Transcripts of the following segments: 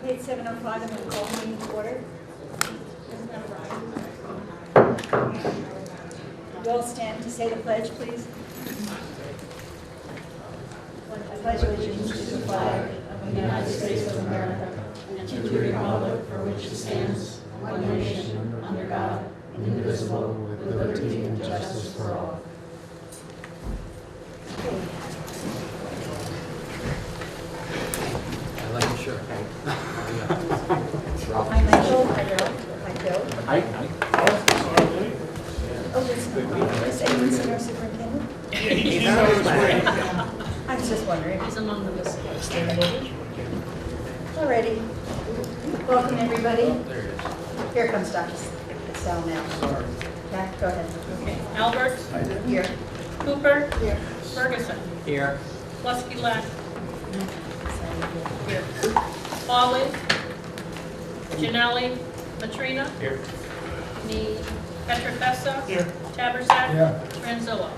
Okay, it's 7:05, I'm going to call the meeting to order. You all stand to say the pledge, please. I pledge allegiance to the flag of the United States of America and to the republic for which it stands, one nation, under God, indivisible, with liberty and justice for all. I like your shirt. Hi, Michael. Hi, Bill. Hi, Bill. Hi. Oh, is anyone seen our superintendent? I was just wondering. He's among the list. Alrighty. Welcome, everybody. Here comes Dr. Sal now. Sorry. Okay, go ahead. Okay, Albert. Here. Cooper. Here. Ferguson. Here. Lusky-Lack. Here. Hawley. Janelli. Matrina. Here. Me. Petrofessa. Here. Tabersack. Here. Tranzillo.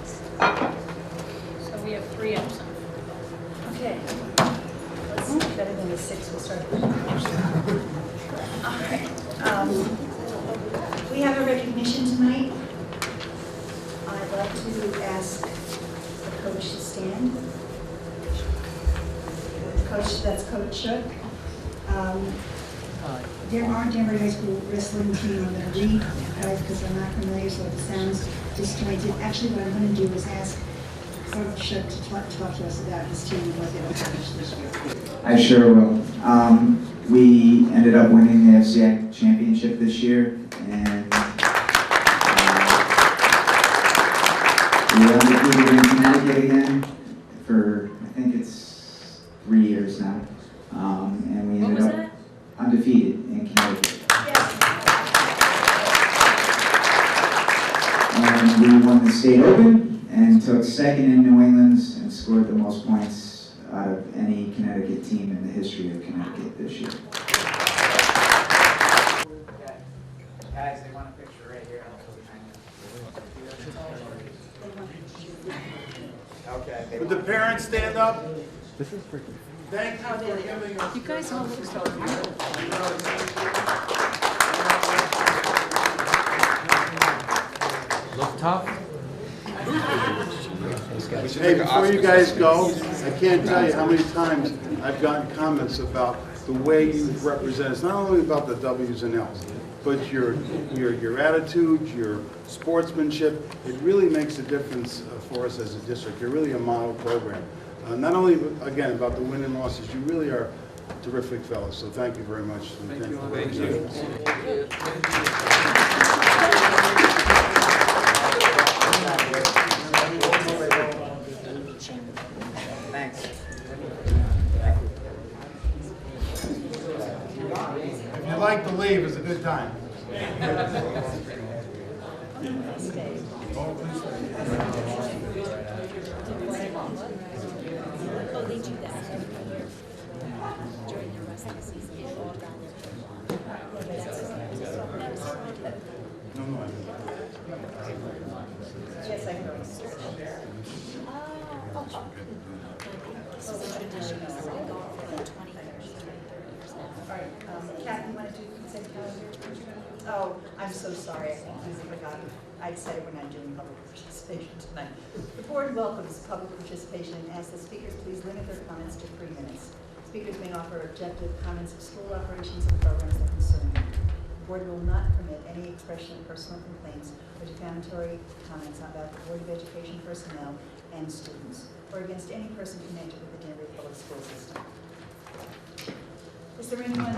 So we have 3 absent. Okay. Let's do better than the 6. We'll start. All right. We have a recognition tonight. I'd like to ask the coach to stand. Coach, that's Coach Shook. There are Danbury High School wrestling team. I'm going to read because I'm not familiar, so it sounds disjointed. Actually, what I'm going to do is ask Coach Shook to talk to us about his team and what they've accomplished this year. I sure will. We ended up winning the FCI championship this year, and we were undefeated in Connecticut again for, I think it's 3 years now. And we ended up undefeated in Connecticut. And we won the state open and took second in New England's and scored the most points out of any Connecticut team in the history of Connecticut this year. Guys, they want a picture right here. Okay. Would the parents stand up? This is freaking. Thank you for giving us. You guys all look so beautiful. Look tough. Hey, before you guys go, I can't tell you how many times I've gotten comments about the way you represent. It's not only about the W's and L's, but your attitude, your sportsmanship. It really makes a difference for us as a district. You're really a model program. Not only, again, about the win and losses, you really are terrific fellows. So thank you very much. Thank you. Thank you. Thanks. If you'd like to leave, it's a good time. Yes, I know. All right, Kathy, you want to do consent calendar? Oh, I'm so sorry, I completely forgot. I said we're not doing public participation tonight. The board welcomes public participation and asks that speakers please limit their comments to 3 minutes. Speakers may offer objective comments of school operations and programs that concern them. The board will not permit any expression of personal complaints or defamatory comments about the Board of Education personnel and students, or against any person connected with the Danbury Public School System. Is there anyone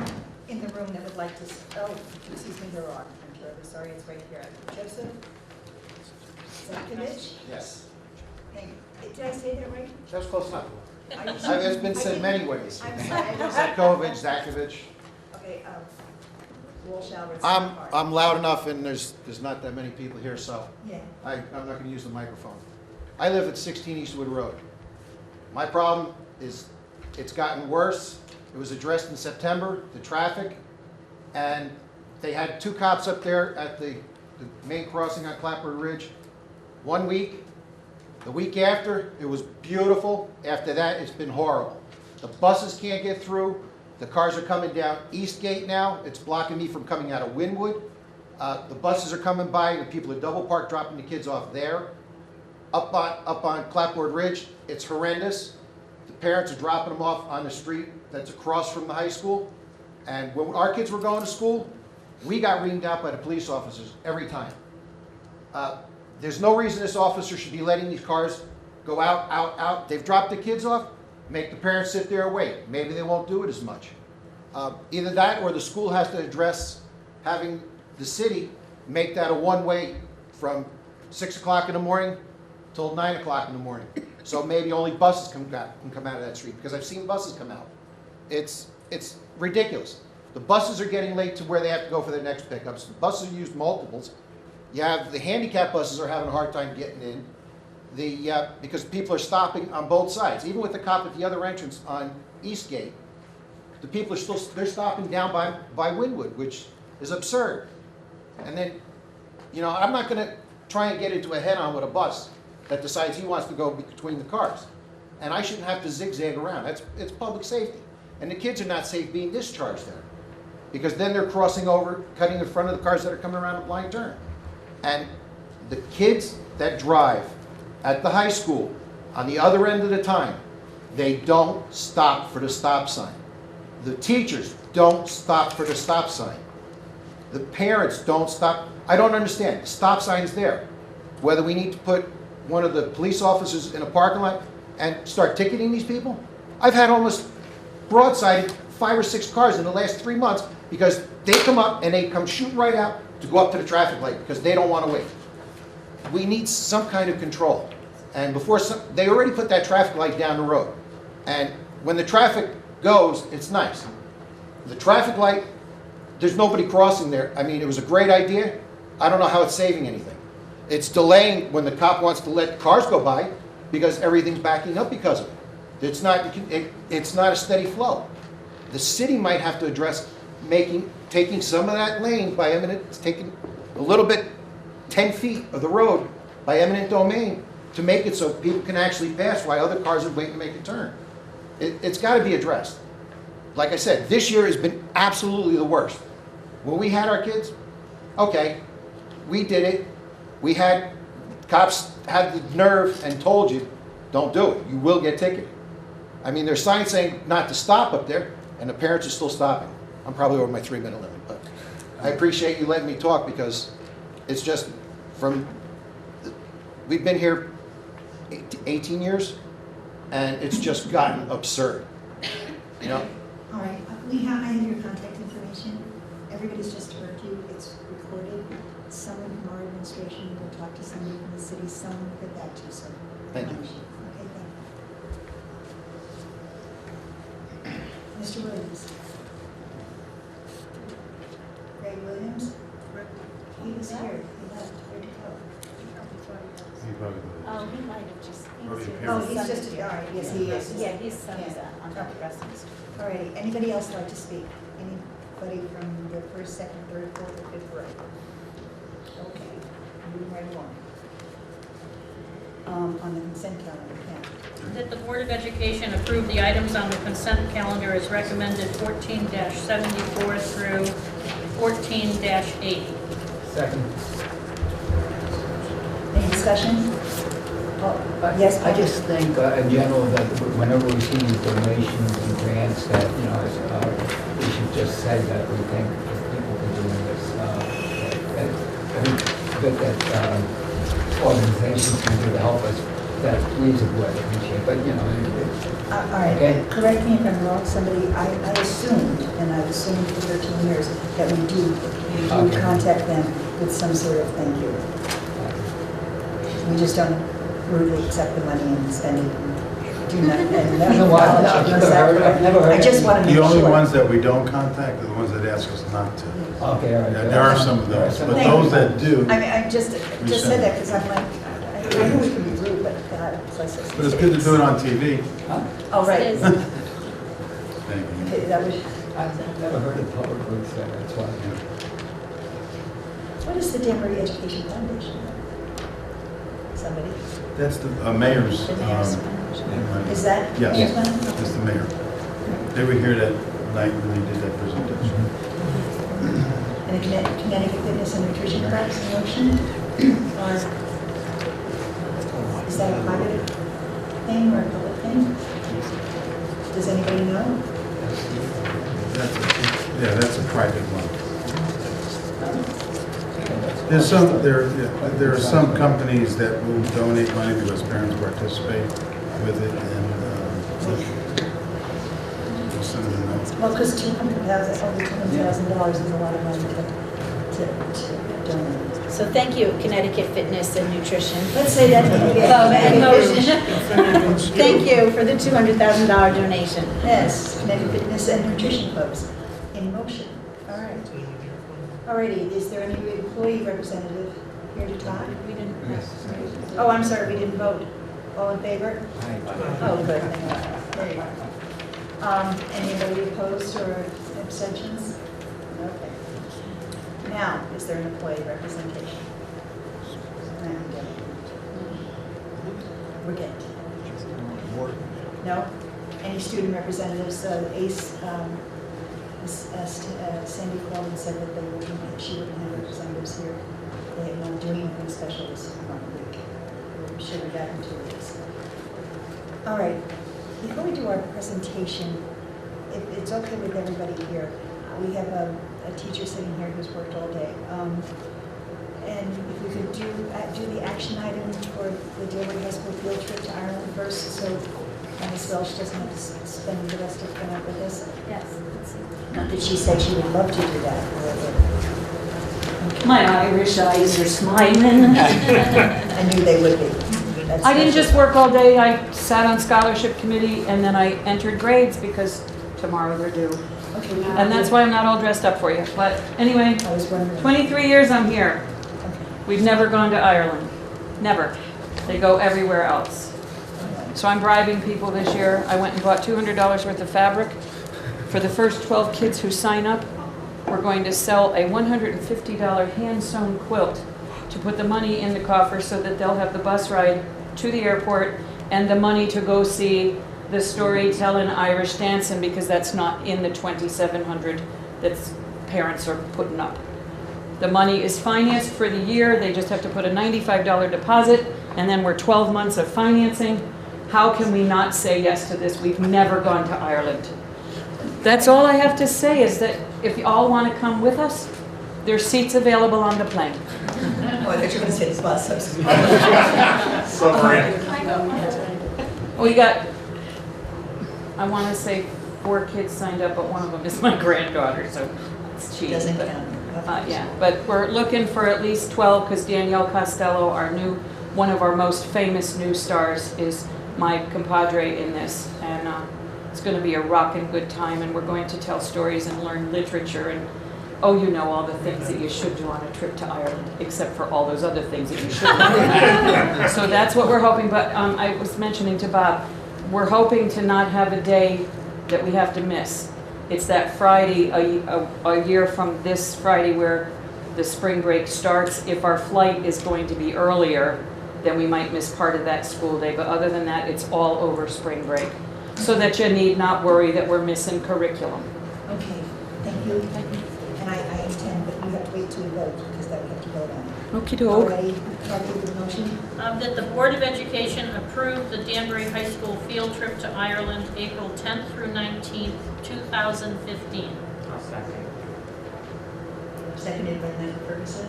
in the room that would like to, oh, excuse me, there are. I'm terribly sorry, it's right here. Joseph Zakovich? Yes, Did I say that right? that's close enough. Are you It's sure? been I said didn't- many ways. I'm sorry. Zakovich. Okay, Walsh, Alberts. I'm loud enough, and there's not that many people here, so Yeah. I'm not going to use the microphone. I live at 16 Eastwood Road. My problem is it's gotten worse. It was addressed in September, the traffic, and they had 2 cops up there at the main crossing on Clapper Ridge. 1 week. The week after, it was beautiful. After that, it's been horrible. The buses can't get through. The cars are coming down Eastgate now. It's blocking me from coming out of Wynwood. The buses are coming by, the people are double parked, dropping the kids off there. Up on Clapboard Ridge, it's horrendous. The parents are dropping them off on the street that's across from the high school. And when our kids were going to school, we got reamed out by the police officers every time. There's no reason this officer should be letting these cars go out, out, out. They've dropped the kids off, make the parents sit there and wait. Maybe they won't do it as much. Either that or the school has to address having the city make that a one-way from 6 o'clock in the morning till 9 o'clock in the morning. So maybe only buses can come out of that street, because I've seen buses come out. It's ridiculous. The buses are getting late to where they have to go for their next pickups. The buses are used multiples. You have the handicap buses are having a hard time getting in. Because people are stopping on both sides. Even with the cop at the other entrance on Eastgate, the people are they're stopping down by Wynwood, which is absurd. And then, you know, I'm not going to try and get into a head-on with a bus that decides he wants to go between the cars. And I shouldn't have to zigzag around. It's public safety. And the kids are not safe being discharged there, because then they're crossing over, cutting in front of the cars that are coming around a blind turn. And the kids that drive at the high school, on the other end of the time, they don't stop for the stop sign. The teachers don't stop for the stop sign. The parents don't stop. I don't understand. The stop sign is there. Whether we need to put one of the police officers in a parking lot and start ticketing these people. I've had almost broadsided 5 or 6 cars in the last 3 months because they come up and they come shooting right out to go up to the traffic light because they don't want to wait. We need some kind of control. And they already put that traffic light down the road. And when the traffic goes, it's nice. The traffic light, there's nobody crossing there. I mean, it was a great idea. I don't know how it's saving anything. It's delaying when the cop wants to let cars go by because everything's backing up because of it. It's not a steady flow. The city might have to address taking some of that lane by eminent, taking a little bit, 10 feet of the road by eminent domain to make it so people can actually pass while other cars are waiting to make a turn. It's got to be addressed. Like I said, this year has been absolutely the worst. When we had our kids, okay, we did it. We had, cops had the nerve and told you, don't do it. You will get ticketed. I mean, there's signs saying not to stop up there, and the parents are still stopping. I'm probably over my 3-minute limit, but I appreciate you letting me talk because it's just we've been here 18 years, and it's just gotten absurd, you know? All right, I have your contact information. Everybody's just heard you, it's recorded. Someone from our administration will talk to somebody from the city, someone will get back to you, so. Thank you. Okay, thank you. Mr. Williams. Greg Williams? He was here, he left, where'd he go? Oh, he might have just. Oh, he's just, all right, yes, he is. Yeah, his son's Yeah. on the rest of the All righty, anybody else like to speak? Anybody from the first, second, third, fourth, or fifth grade? Okay, moving right along. On the consent calendar, yeah. That the Board of Education approve the items on the consent calendar as recommended 14-74 through 14-80. Second. Any discussion? Yes, I just think in general that whenever we see these donations and grants that, you know, we should just say that we think that people are doing this. That organizations can do to help us, that we would appreciate, but you know. all right, Okay. correct me if I'm wrong, somebody, I assumed, and I've assumed for 13 years, that we do Okay. contact them with some sort of thank you. We just don't rudely accept the money and spend it and do nothing. And You know what? I've never heard I just want to make The sure. only ones that we don't contact are the ones that ask us not to. Okay, all right. Yeah, there are some of those, but Thank those you. that do, I mean, I just said that because I'm like, I know we can be rude, but so I said. but it's good to do it on TV. Huh? Oh, right. It is. Thank you. Okay, that was, I've never heard of public works there, that's why. what is the Danbury Education Foundation? Somebody? That's the mayor's. The mayor's foundation. money. Is that? Yes, mayor's money? that's the mayor. They were here that night when they did that presentation. And the Connecticut Fitness and Nutrition Club's motion? Or is that a private thing or a public thing? Does anybody know? That's a private one. There are some companies that will donate money because parents participate with it, and we'll send them a note. Well, because over $200,000 is a lot of money to donate. So thank you, Connecticut Fitness and Nutrition. Let's say that And motion. Thank you for the $200,000 donation. Yes, Connecticut Fitness and Nutrition Clubs in motion. All right. All righty, is there any employee representative here to talk? We didn't. Oh, I'm sorry, we didn't vote. All in favor? Oh, good. There you go. Anybody opposed or abstentions? Okay. Now, is there an employee representation? We're good. No? Any student representatives? ACE, Sandy called and said that she wouldn't have representatives here. They had not doing anything special this week. We should be back in 2 weeks. All right. Before we do our presentation, if it's okay with everybody here, we have a teacher sitting here who's worked all day. And if we could do the action item for the Danbury High School field trip to Ireland first, so Ms. Welsh doesn't have to spend the rest of the night with us. Yes. Not that she said she would love to do that, however. My Irish eyes are smiling. I knew they would be. That's I didn't special. just work all day, I sat on scholarship committee and then I entered grades because tomorrow they're due. Okay. And that's why I'm not all dressed up for you. But anyway, I was wondering. 23 years I'm here. Okay. We've never gone to Ireland. Never. They go everywhere else. So I'm bribing people this year. I went and bought $200 worth of fabric. For the first 12 kids who sign up, we're going to sell a $150 hand-sewn quilt to put the money in the coffer so that they'll have the bus ride to the airport and the money to go see the storytelling Irish dancing, because that's not in the $2,700 that parents are putting up. The money is financed for the year. They just have to put a $95 deposit, and then we're 12 months of financing. How can we not say yes to this? We've never gone to Ireland. That's all I have to say, is that if you all want to come with us, there's seats available on the plane. Oh, I thought you were going to say the bus. We got, I want to say 4 kids signed up, but one of them is my granddaughter, so it's cheap. Doesn't but, count. yeah, but we're looking for at least 12 because Danielle Costello, one of our most famous new stars, is my compadre in this, and it's going to be a rockin' good time, and we're going to tell stories and learn literature and all the things that you should do on a trip to Ireland, except for all those other things that you shouldn't do. So that's what we're hoping, but I was mentioning to Bob, we're hoping to not have a day that we have to miss. It's that Friday, a year from this Friday, where the spring break starts. If our flight is going to be earlier, then we might miss part of that school day, but other than that, it's all over spring break. So that you need not worry that we're missing curriculum. Okay, thank you. And I intend, but we have to wait till we vote, because then we have to vote on it. Okie doke. Already, Kathy, with the motion? That the Board of Education approve the Danbury High School field trip to Ireland, April 10th through 19th, 2015. Seconded by Michael Ferguson.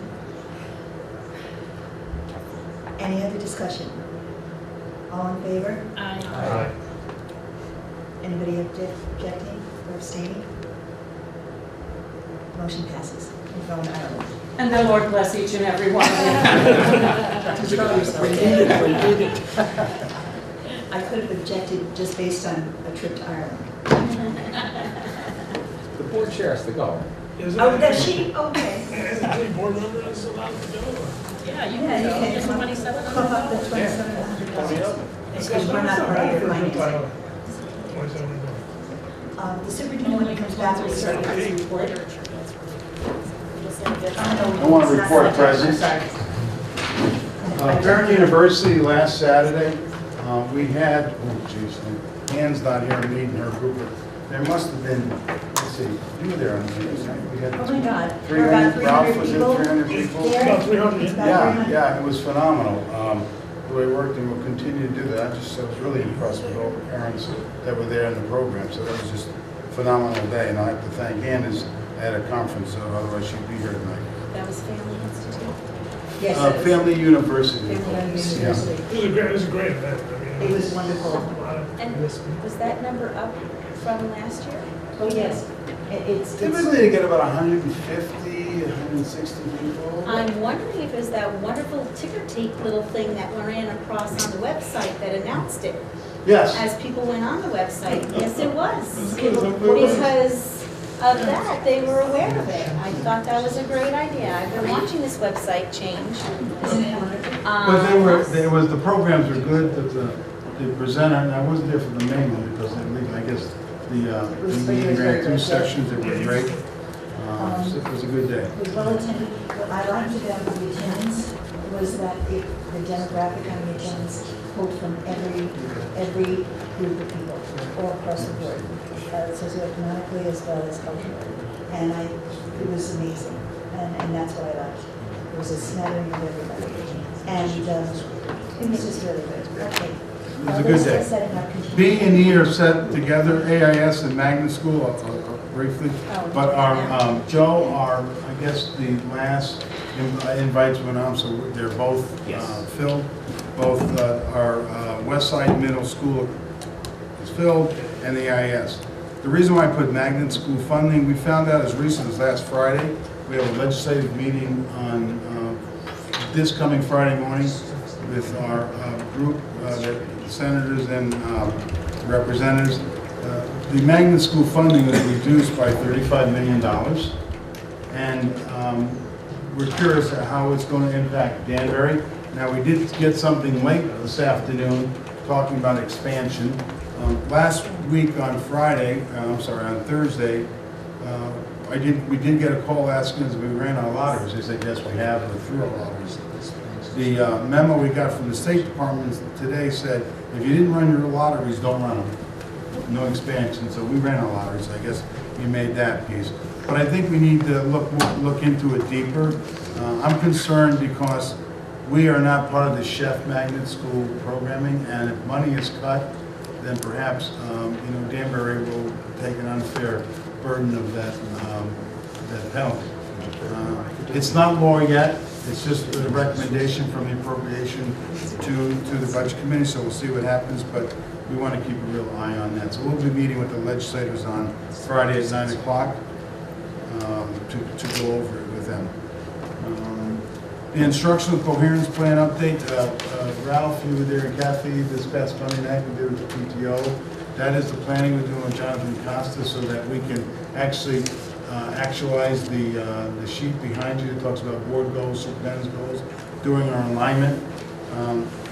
Any other discussion? All in favor? Aye. Anybody objecting or abstaining? Motion passes. We're going to Ireland. And the Lord bless each and every one of you. I could have objected just based on a trip to Ireland. The board chair has to go. Oh, does she? Okay. Board member is allowed to go. Yeah, you Yeah, can you go. can It's come up the $2,700. Because we're not part of your financing. The superintendent, when he comes back, will start with his report. I want to report, President. Parent University last Saturday, we had, Ann's not here leading her group, but there must have been, let's see, you were there on the meeting, right? We had Oh my God. 300, Ralph About was 300 in people. 300 people. There. About 300. About Yeah, 300. yeah, it was phenomenal. The way it worked, and we'll continue to do that. I was really impressed with all the parents that were there in the program. So that was just a phenomenal day, and I have to thank Ann is at a conference, so otherwise she'd be here tonight. That was Family Institute. Yes, Family University. Family Yeah. University. It was a great event. I mean, It was wonderful. And was that number up from last year? Oh, yes. It's, Typically, they get about 150, 160 people. I'm wondering if it was that wonderful ticker tape little thing that ran across on the website that announced it. Yes. As people went on the website, yes, it was. It was. Because of that, they were aware of it. I thought that was a great idea. I've been watching this website change. But the programs were good, the presenter, and I wasn't there for the main one because I guess the meeting ran 2 sessions, it was great. So it was a good day. It was well attended. What I liked about the attendance was that the demographic on the attendance pulled from every group of people, all across the board, socioeconomically as well as culturally. And it was amazing, and that's what I liked. It was a smattering of everybody. And it was just really good. Okay. It was a good day. Setting up B and E are set together, AIS and Magnet School, briefly. But our, Joe, I guess the last invites went on, so they're both filled. Both our West Side Middle School is filled and the AIS. The reason why I put Magnet School funding, we found out as recent as last Friday. We have a legislative meeting on this coming Friday morning with our group, the senators and representatives. The Magnet School funding was reduced by $35 million. And we're curious at how it's going to impact Danbury. Now, we did get something late this afternoon talking about expansion. Last week on on Thursday, we did get a call asking us if we ran our lotteries. They said, yes, we have, we're through our lotteries. The memo we got from the State Department today said, if you didn't run your lotteries, don't run them. No expansion, so we ran our lotteries. I guess you made that piece. But I think we need to look into it deeper. I'm concerned because we are not part of the Chef Magnet School programming, and if money is cut, then perhaps Danbury will take an unfair burden of that penalty. It's not law yet. It's just a recommendation from the appropriation to the budget committee, so we'll see what happens, but we want to keep a real eye on that. So we'll be meeting with the legislators on Friday at 9 o'clock to go over it with them. The instructional coherence plan update, Ralph, you were there, and Kathy, this past Monday night, we did with the PTO. That is the planning we're doing with Jonathan Costa so that we can actually actualize the sheet behind you that talks about board goals, superintendent's goals, doing our alignment.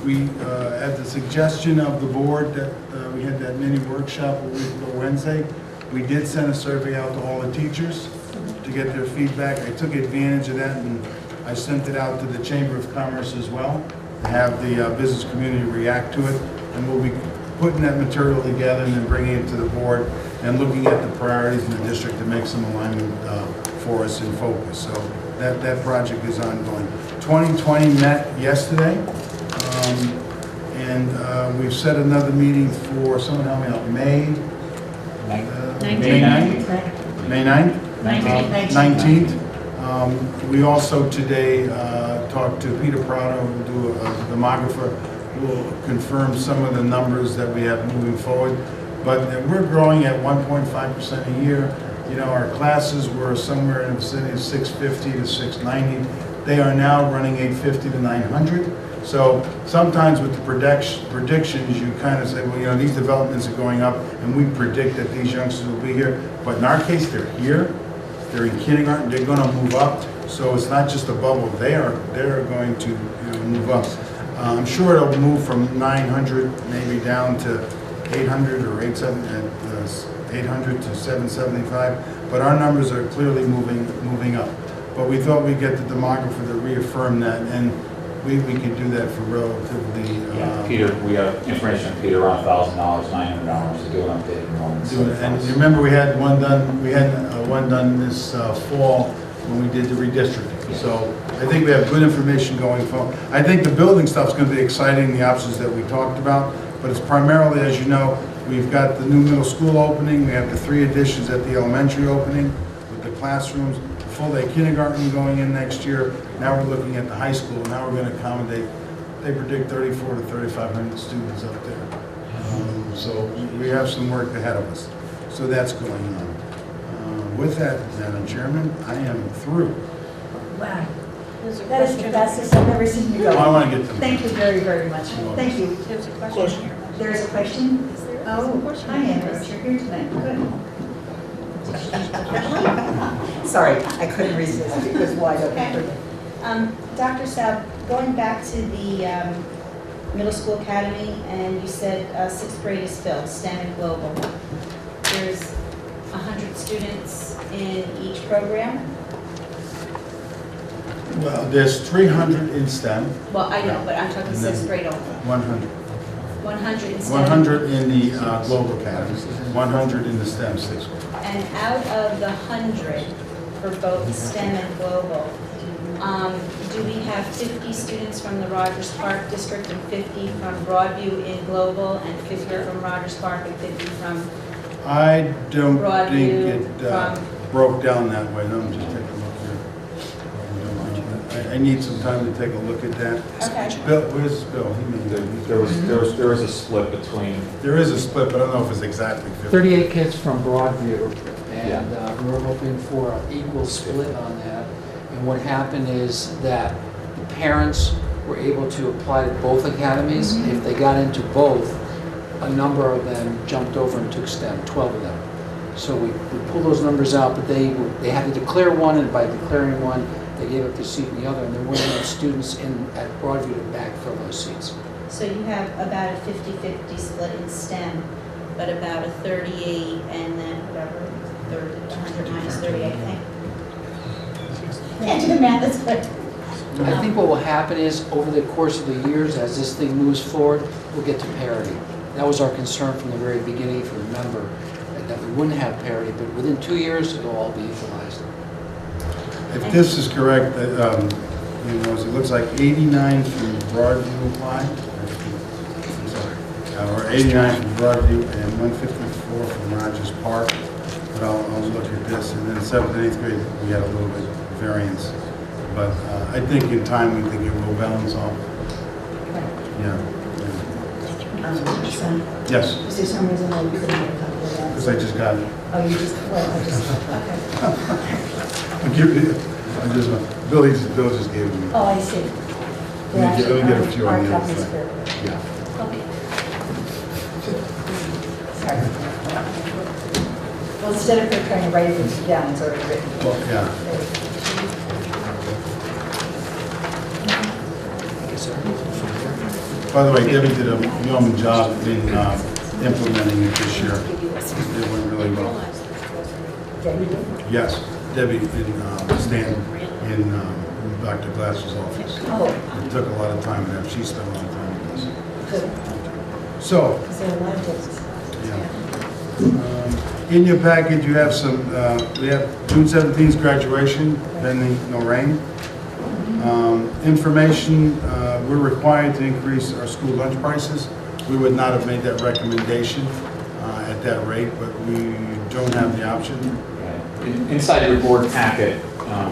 We, at the suggestion of the board, that we had that mini workshop a week ago Wednesday, we did send a survey out to all the teachers to get their feedback. I took advantage of that and I sent it out to the Chamber of Commerce as well, to have the business community react to it. And we'll be putting that material together and then bringing it to the board and looking at the priorities in the district to make some alignment for us in focus. So that project is ongoing. 2020 met yesterday, and we've set another meeting for, someone help me out, May 9th? May 9th? 19th. We also today talked to Peter Prado, who will do a demographer, who will confirm some of the numbers that we have moving forward. But we're growing at 1.5% a year. You know, our classes were somewhere in the vicinity of 650 to 690. They are now running 850 to 900. So sometimes with the predictions, you kind of say, well, you know, these developments are going up, and we predict that these youngsters will be here. But in our case, they're here. They're in kindergarten. They're going to move up. So it's not just a bubble. They're going to move up. I'm sure it'll move from 900 maybe down to 800 or 800 to 775. But our numbers are clearly moving up. But we thought we'd get the demographer to reaffirm that. And we could do that for relatively. Peter, we have information on Peter around $1,000, $900 to do an updated enrollment. Do it. And you remember we had one done this fall when we did the redistricting. So I think we have good information going forward. I think the building stuff's going to be exciting, the options that we talked about, but it's primarily, as you know, we've got the new middle school opening, we have the 3 additions at the elementary opening with the classrooms, full-day kindergarten going in next year. Now we're looking at the high school. Now we're going to accommodate, they predict 3,400 to 3,500 students up there. So we have some work ahead of us. So that's going on. With that, Madam Chairman, I am through. Wow. That is the fastest I've ever seen you go. Oh, I want to get them. Thank you very, very much. Thank you. There's a question here. There is a question? Oh, hi, Andrew. You're here tonight. Good. Sorry, I couldn't resist. It was wide open. Dr. Saab, going back to the middle school academy, and you said 6th grade is filled, STEM and global. There's 100 students in each program? Well, there's 300 in STEM. Well, I know, but I'm talking 6th grade only. 100. 100 in STEM? 100 in the global academy, 100 in the STEM 6th grade. And out of the 100 for both STEM and global, do we have 50 students from the Rogers Park district and 50 from Broadview in global and 50 from Rogers Park and 50 from I don't Broadview think it broke down that way. Let me just take a look here. I need some time to take a look at that. Okay. Bill, where's Bill? He may be- There was a split between. There is a split, but I don't know if it's exactly 50. 38 kids from Broadview, and Yeah. we were hoping for an equal split on that. And what happened is that the parents were able to apply to both academies. If they got into both, a number of them jumped over and took STEM, 12 of them. So we pulled those numbers out, but they had to declare one, and by declaring one, they gave up the seat in the other, and there weren't enough students at Broadview to backfill those seats. So you have about a 50-50 split in STEM, but about a 38 and then whatever, 100 minus 38, I think. Can't do the math, that's good. I think what will happen is, over the course of the years, as this thing moves forward, we'll get to parity. That was our concern from the very beginning, if you remember, that we wouldn't have parity, but within 2 years, it'll all be equalized. If this is correct, it looks like 89 from Broadview applied. Or 89 from Broadview and 154 from Rogers Park. But I'll look at this. And then 7th and 8th grade, we had a little bit of variance. But I think in time, we think it will balance off. Yeah. Yes, Is there some reason why you couldn't get a copy of that? because I just got it. Oh, you just, well, I just, okay. I'll give you, Bill just gave it to me. Oh, I see. Let me get a few on the other copies side. for- Yeah. Okay. Sorry. Well, instead of trying to write things down, it's already written. Well, yeah. By the way, Debbie did a yeoman job in implementing it this year. It went really well. Yes, Debbie in Stan in Dr. Glass's office. Oh, It took a lot of time there. She spent a lot of time with us. good. So, Is there a lot of books? yeah. In your package, you have some, we have June 17th graduation, pending no rain. Information, we're required to increase our school lunch prices. We would not have made that recommendation at that rate, but we don't have the option. Inside your board packet,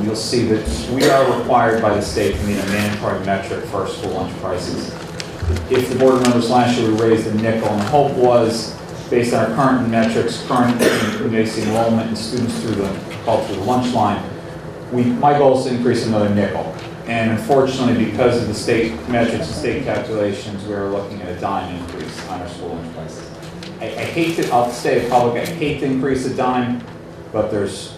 you'll see that we are required by the state to meet a mandatory metric for our school lunch prices. If the board remembers last year, we raised a nickel, and the hope was, based on our current metrics, current basic enrollment and students through the lunch line, my goal is to increase another nickel. And unfortunately, because of the state metrics and state calculations, we are looking at a dime increase on our school lunch prices. I hate to, I'll say it public, I hate to increase a dime, but there's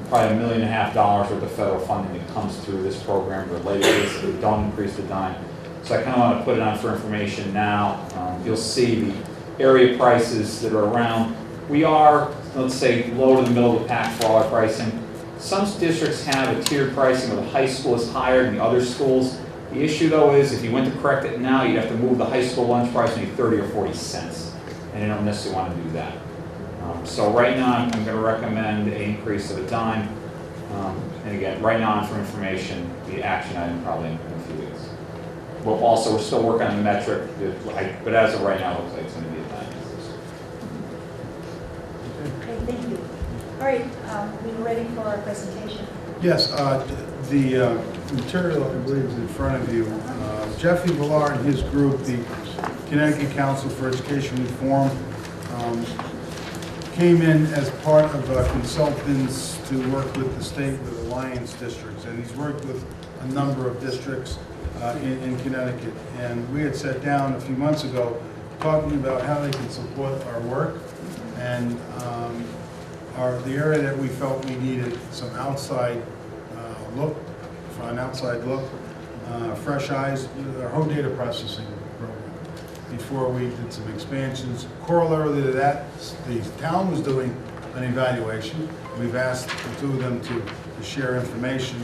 probably $1.5 million worth of federal funding that comes through this program related to this, so we don't increase the dime. So I kind of want to put it on for information now. You'll see the area prices that are around. We are, let's say, low to the middle of the pack for all our pricing. Some districts have a tiered pricing where the high school is higher than the other schools. The issue though is if you went to correct it now, you'd have to move the high school lunch price maybe 30 or 40 cents. And I don't necessarily want to do that. So right now, I'm going to recommend an increase of a dime. And again, right now, for information, the action item probably in a few weeks. We'll also, we're still working on the metric, but as of right now, it looks like it's going to be a dime increase. Okay, thank you. All right, we're ready for our presentation. Yes, the material, I believe, is in front of you. Jeffrey Villar and his group, the Connecticut Council for Education Reform, came in as part of consultants to work with the state with alliance districts, and he's worked with a number of districts in Connecticut. And we had sat down a few months ago talking about how they can support our work, and the area that we felt we needed some outside fresh eyes, our whole data processing program. Before we did some expansions. Corollary to that, the town was doing an evaluation. We've asked the two of them to share information.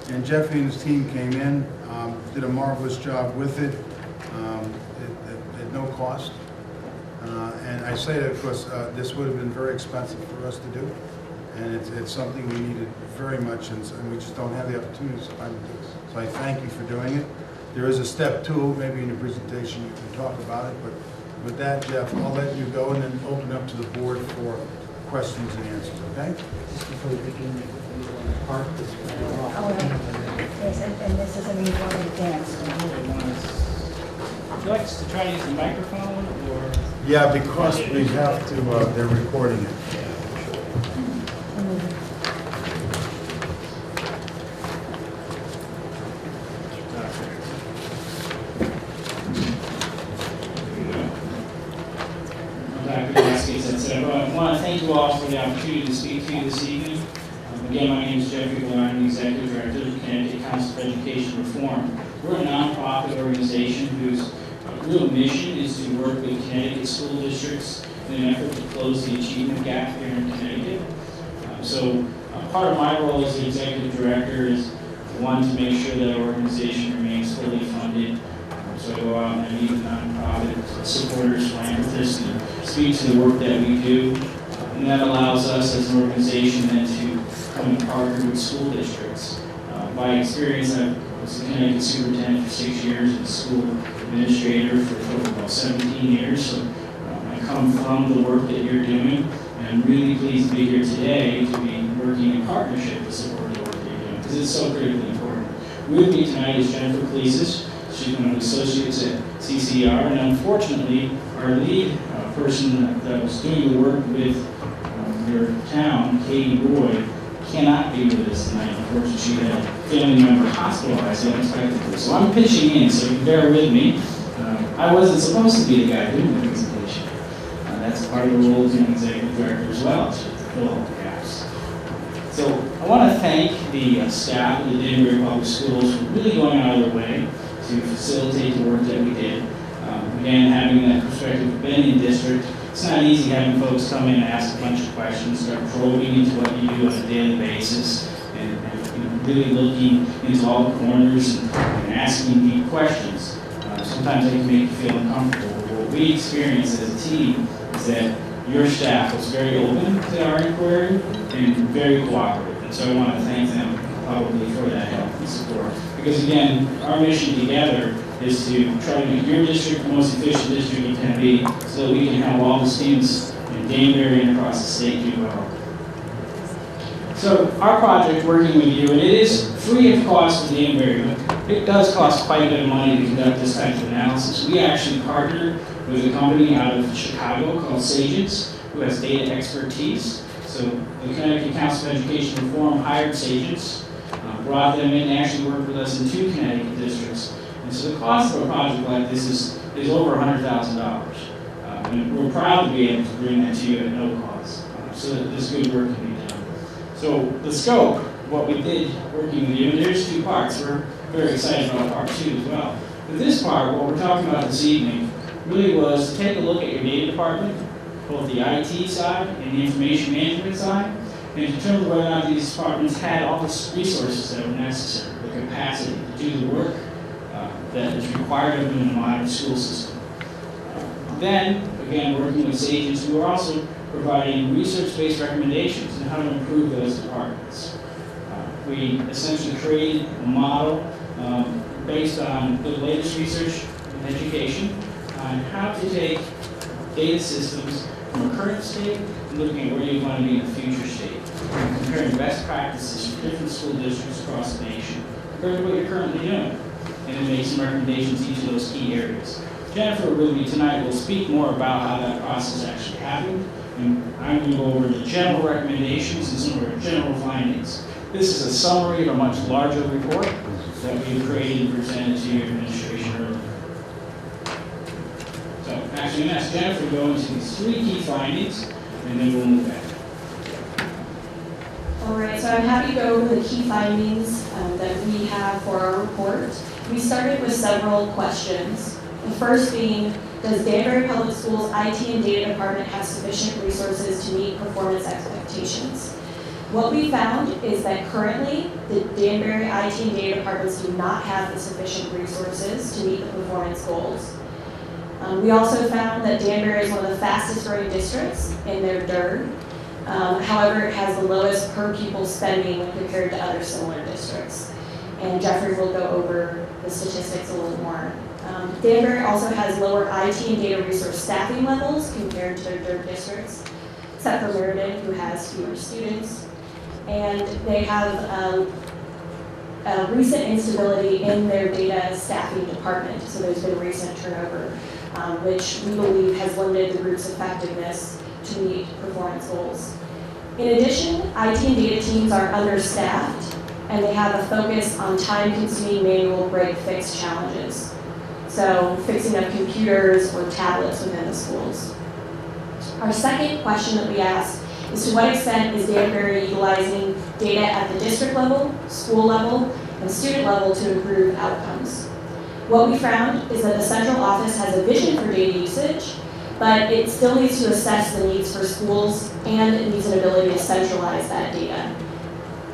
And Jeffrey and his team came in, did a marvelous job with it at no cost. And I say that because this would have been very expensive for us to do. And it's something we needed very much, and we just don't have the opportunity to find to do. So I thank you for doing it. There is a step two, maybe in your presentation you can talk about it, but with that, Jeff, I'll let you go and then open up to the board for questions and answers, okay? Just before we begin, you want to park this right off. Oh, yes, and this is an equal advance. Would you like us to try to use the microphone, or? Yeah, because we have to, they're recording it. I want to thank you all for the opportunity to speak to you this evening. Again, my name is Jeffrey Villar. I'm the Executive Director of the Connecticut Council for Education Reform. We're a nonprofit organization whose real mission is to work with Connecticut school districts in an effort to close the achievement gap here in Connecticut. Part of my role as the Executive Director is one, to make sure that our organization remains fully funded. So I go out and I meet with nonprofit supporters, philanthropists, and speak to the work that we do. And that allows us as an organization then to come and partner with school districts. By experience, I was the Connecticut superintendent for 6 years and school administrator for a total of about 17 years. So I come from the work that you're doing, and I'm really pleased to be here today to be working in partnership to support the work that you're doing, because it's so critically important. With me tonight is Jennifer Cleesis. She's one of the associates at CCR, and unfortunately, our lead person that was doing the work with your town, Katie Roy, cannot be with us tonight. Unfortunately, she had a family member hospitalized unexpectedly. So I'm pitching in, so you can bear with me. I wasn't supposed to be the guy doing the presentation. That's part of the role as an executive director as well, to fill all the gaps. So I want to thank the staff of the Danbury Public Schools for really going out of their way to facilitate the work that we did. Again, having that perspective of being in district, it's not easy having folks come in and ask a bunch of questions, start probing into what you do on a daily basis, and really looking into all the corners and asking deep questions. Sometimes they can make you feel uncomfortable. But what we experienced as a team is that your staff was very open to our inquiry and very cooperative. And so I want to thank them publicly for that help and support. Because again, our mission together is to try to make your district the most efficient district it can be, so that we can have all the students in Danbury and across the state do well. So our project, working with you, and it is free of cost for Danbury, but it does cost quite a bit of money to conduct this type of analysis. We actually partnered with a company out of Chicago called Sagents, who has data expertise. So the Connecticut Council for Education Reform hired Sagents, brought them in to actually work with us in 2 Connecticut districts. And so the cost of a project like this is over $100,000. And we're proud to be able to bring that to you at no cost, so that this good work can be done. So the scope, what we did working with you, and there's 2 parts. We're very excited about part 2 as well. But this part, what we're talking about this evening, really was to take a look at your data department, both the IT side and the information management side, and determine whether or not these departments had all the resources that were necessary, the capacity to do the work, that is required of them in a modern school system. Then, again, working with agents who are also providing research-based recommendations on how to improve those departments. We essentially created a model based on the latest research in education on how to take data systems from a current state and looking at where you want to be in the future state, and comparing best practices from different school districts across the nation compared to what you're currently doing, and then make some recommendations in each of those key areas. Jennifer Willoughby tonight will speak more about how that process actually happened, and I'm going to go over the general recommendations and some of our general findings. This is a summary of a much larger report that we've created and presented to your administration earlier. So actually, I'm going to ask Jennifer to go into these 3 key findings, and then we'll move back. All right, so I'm happy to go over the key findings that we have for our report. We started with several questions. The first being, does Danbury Public Schools IT and Data Department have sufficient resources to meet performance expectations? What we found is that currently, the Danbury IT and Data Departments do not have the sufficient resources to meet the performance goals. We also found that Danbury is one of the fastest growing districts in their DIRG. However, it has the lowest per pupil spending when compared to other similar districts. And Jeffrey will go over the statistics a little more. Danbury also has lower IT and data resource staffing levels compared to their DIRG districts, except for Meriden, who has fewer students. And they have a recent instability in their data staffing department, so there's been recent turnover, which we believe has limited the group's effectiveness to meet performance goals. In addition, IT and data teams are understaffed, and they have a focus on time-consuming manual break-fix challenges. So fixing of computers or tablets within the schools. Our second question that we asked is to what extent is Danbury utilizing data at the district level, school level, and student level to improve outcomes? What we found is that the central office has a vision for data usage, but it still needs to assess the needs for schools and it needs an ability to centralize that data.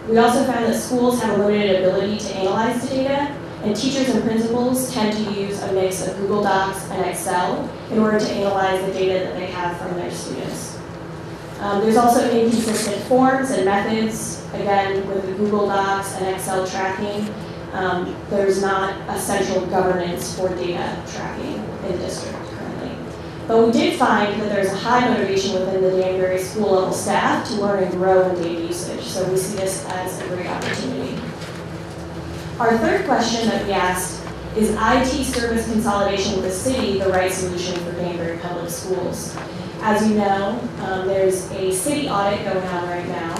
We also found that schools have a limited ability to analyze the data, and teachers and principals tend to use a mix of Google Docs and Excel in order to analyze the data that they have from their students. There's also inconsistent forms and methods. Again, with the Google Docs and Excel tracking, there's not a central governance for data tracking in the district currently. But we did find that there's a high motivation within the Danbury school level staff to learn and grow in data usage. So we see this as a great opportunity. Our third question that we asked is IT service consolidation with the city the right solution for Danbury Public Schools? As you know, there's a city audit going on right now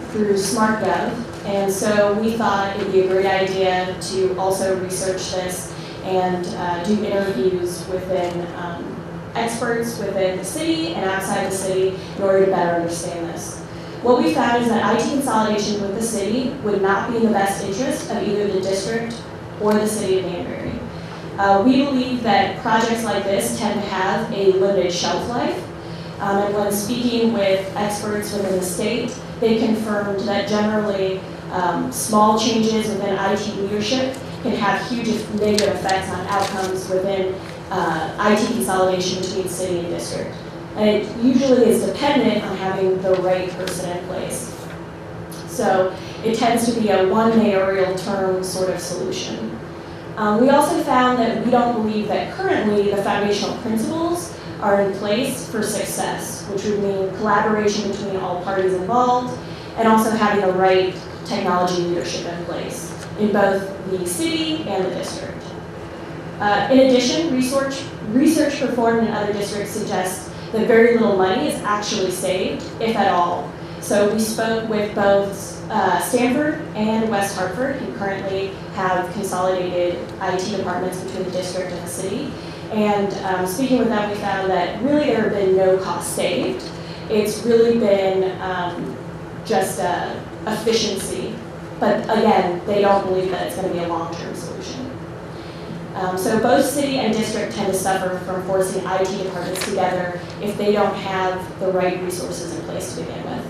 through SmartGov, and so we thought it would be a great idea to also research this and do interviews within experts within the city and outside the city in order to better understand this. What we found is that IT consolidation with the city would not be in the best interest of either the district or the city of Danbury. We believe that projects like this tend to have a limited shelf life. And when speaking with experts within the state, they confirmed that generally small changes within IT leadership can have huge negative effects on outcomes within IT consolidation between city and district. And it usually is dependent on having the right person in place. So it tends to be a one mayoral term sort of solution. We also found that we don't believe that currently the foundational principles are in place for success, which would mean collaboration between all parties involved and also having the right technology leadership in place in both the city and the district. In addition, research performed in other districts suggests that very little money is actually saved, if at all. So we spoke with both Stanford and West Hartford, who currently have consolidated IT departments between the district and the city. And speaking with them, we found that really there have been no cost saved. It's really been just efficiency. But again, they don't believe that it's going to be a long-term solution. So both city and district tend to suffer from forcing IT departments together if they don't have the right resources in place to begin with.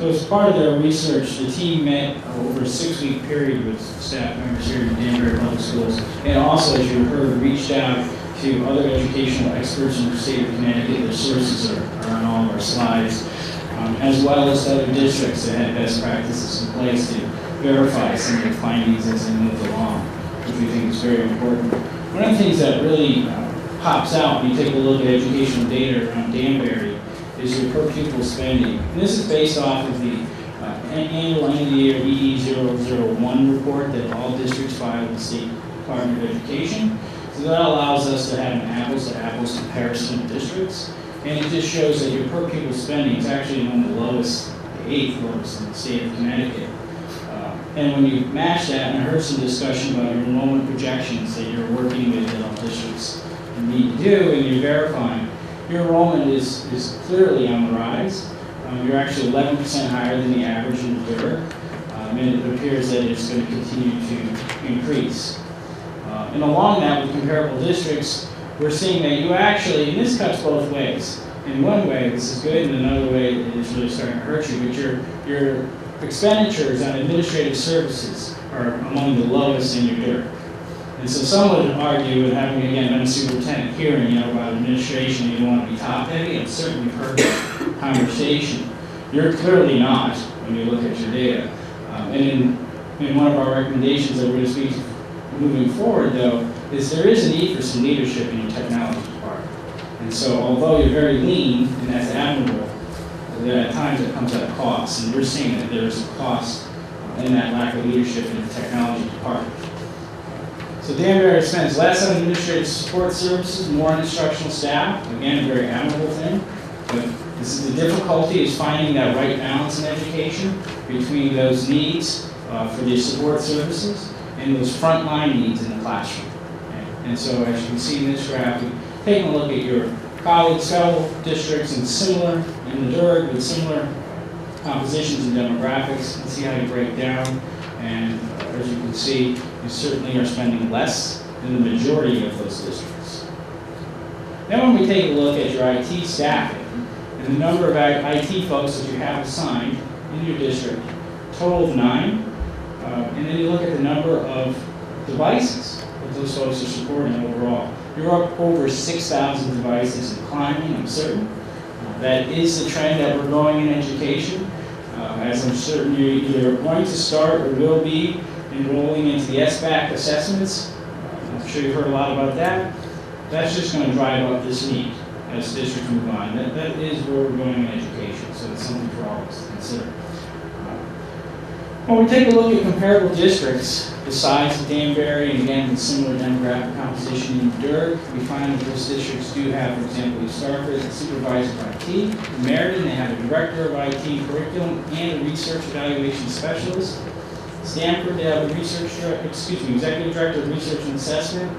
So as part of their research, the team met over a 6-week period with staff members here in Danbury Public Schools, and also, as you heard, reached out to other educational experts in the state of Connecticut. Their sources are on all of our slides, as well as other districts that had best practices in place to verify some of the findings as they moved along, which we think is very important. One of the things that really pops out when you take a look at educational data around Danbury is your per pupil spending. And this is based off of the annual end of the year ED001 report that all districts file with the State Department of Education. So that allows us to have an apples to apples comparison of districts. And it just shows that your per pupil spending is actually among the lowest, the 8th lowest in the state of Connecticut. And when you match that, and I heard some discussion about your enrollment projections that you're working with districts need to do, and you're verifying, your enrollment is clearly on the rise. You're actually 11% higher than the average in the DIRG, and it appears that it's going to continue to increase. And along that, with comparable districts, we're seeing that you actually, and this cuts both ways. In one way, this is good, and another way, it's really starting to hurt you, but your expenditures on administrative services are among the lowest in your DIRG. And so some would argue, and having again been a superintendent hearing, about administration, you don't want to be top heavy, and certainly heard that conversation. You're clearly not when you look at your data. And in one of our recommendations that we're going to speak moving forward, though, is there is a need for some leadership in your technology department. And so although you're very lean, and that's admirable, at times it comes at a cost, and we're seeing that there's a cost in that lack of leadership in the technology department. So Danbury spends less on administrative support services, more on instructional staff. Again, a very admirable thing. But this is the difficulty is finding that right balance in education between those needs for the support services and those frontline needs in the classroom. Okay? And so as you can see in this graph, we've taken a look at your colleagues, fellow districts in the DIRG with similar compositions and demographics, and see how you break down. And as you can see, you certainly are spending less than the majority of those districts. Then when we take a look at your IT staffing and the number of IT folks that you have assigned in your district, total of 9, and then you look at the number of devices that those folks are supporting overall. You're up over 6,000 devices and climbing, I'm certain. That is the trend that we're going in education. As I'm certain you're either going to start or will be enrolling into the SBAC assessments. I'm sure you've heard a lot about that. That's just going to drive up this need as districts move on. That is where we're going in education, so it's something for all of us to consider. When we take a look at comparable districts, besides Danbury, and again with similar demographic composition in DIRG, we find that those districts do have, for example, Starford as a supervisor of IT. In Meriden, they have a director of IT curriculum and a research evaluation specialist. Stanford, they have a executive director of research and assessment,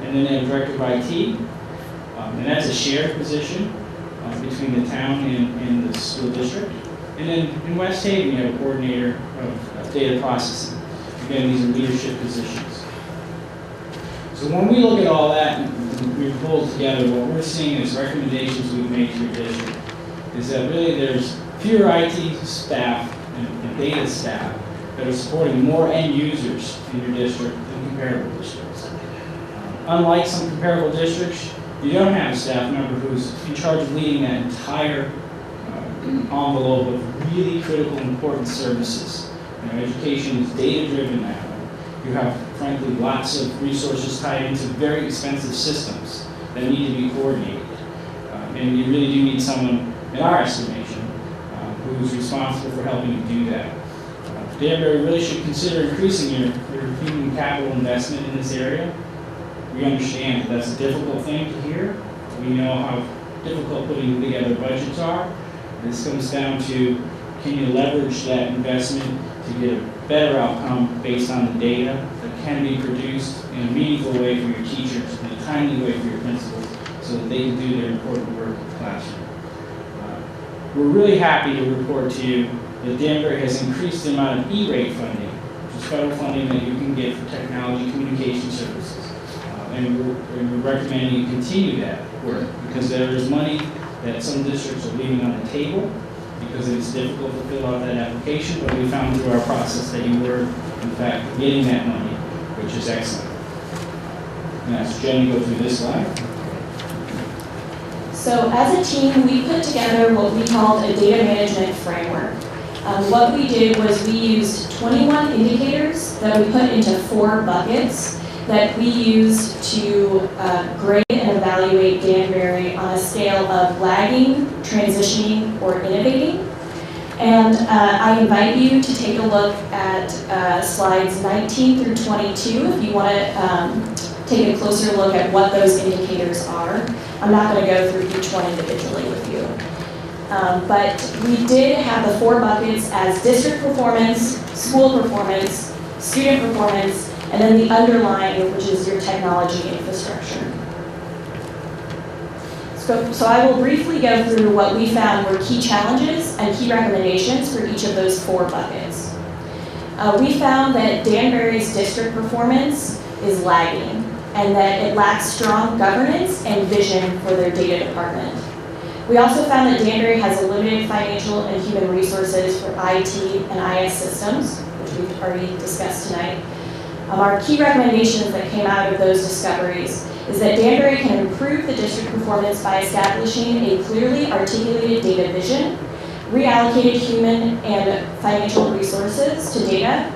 and then they have a director of IT. And that's a shared position between the town and the school district. And then in West Haven, you have a coordinator of data processing. Again, these are leadership positions. So when we look at all that and we pull together, what we're seeing is recommendations we've made to your district is that really there's fewer IT staff and data staff that are supporting more end users in your district than comparable districts. Unlike some comparable districts, you don't have a staff member who's in charge of leading that entire envelope of really critical, important services. Education is data-driven now. You have, frankly, lots of resources tied into very expensive systems that need to be coordinated. And you really do need someone, in our estimation, who's responsible for helping you do that. Danbury really should consider increasing your human capital investment in this area. We understand that that's a difficult thing to hear. We know how difficult putting together budgets are. This comes down to, can you leverage that investment to get a better outcome based on the data that can be produced in a meaningful way for your teachers, in a timely way for your principals, so that they can do their important work in the classroom. We're really happy to report to you that Danbury has increased the amount of E-rate funding, which is federal funding that you can get for technology communication services. And we're recommending you continue that work because there is money that some districts are leaving on the table because it's difficult to fill out that application, but we found through our process that you were, in fact, getting that money, which is excellent. And that's Jenny, go through this slide. So as a team, we put together what we called a data management framework. What we did was we used 21 indicators that we put into 4 buckets that we used to grade and evaluate Danbury on a scale of lagging, transitioning, or innovating. And I invite you to take a look at slides 19 through 22 if you want to take a closer look at what those indicators are. I'm not going to go through each one individually with you. But we did have the 4 buckets as district performance, school performance, student performance, and then the underlying, which is your technology infrastructure. So I will briefly go through what we found were key challenges and key recommendations for each of those 4 buckets. We found that Danbury's district performance is lagging and that it lacks strong governance and vision for their data department. We also found that Danbury has a limited financial and human resources for IT and IS systems, which we've already discussed tonight. Our key recommendations that came out of those discoveries is that Danbury can improve the district performance by establishing a clearly articulated data vision, reallocated human and financial resources to data,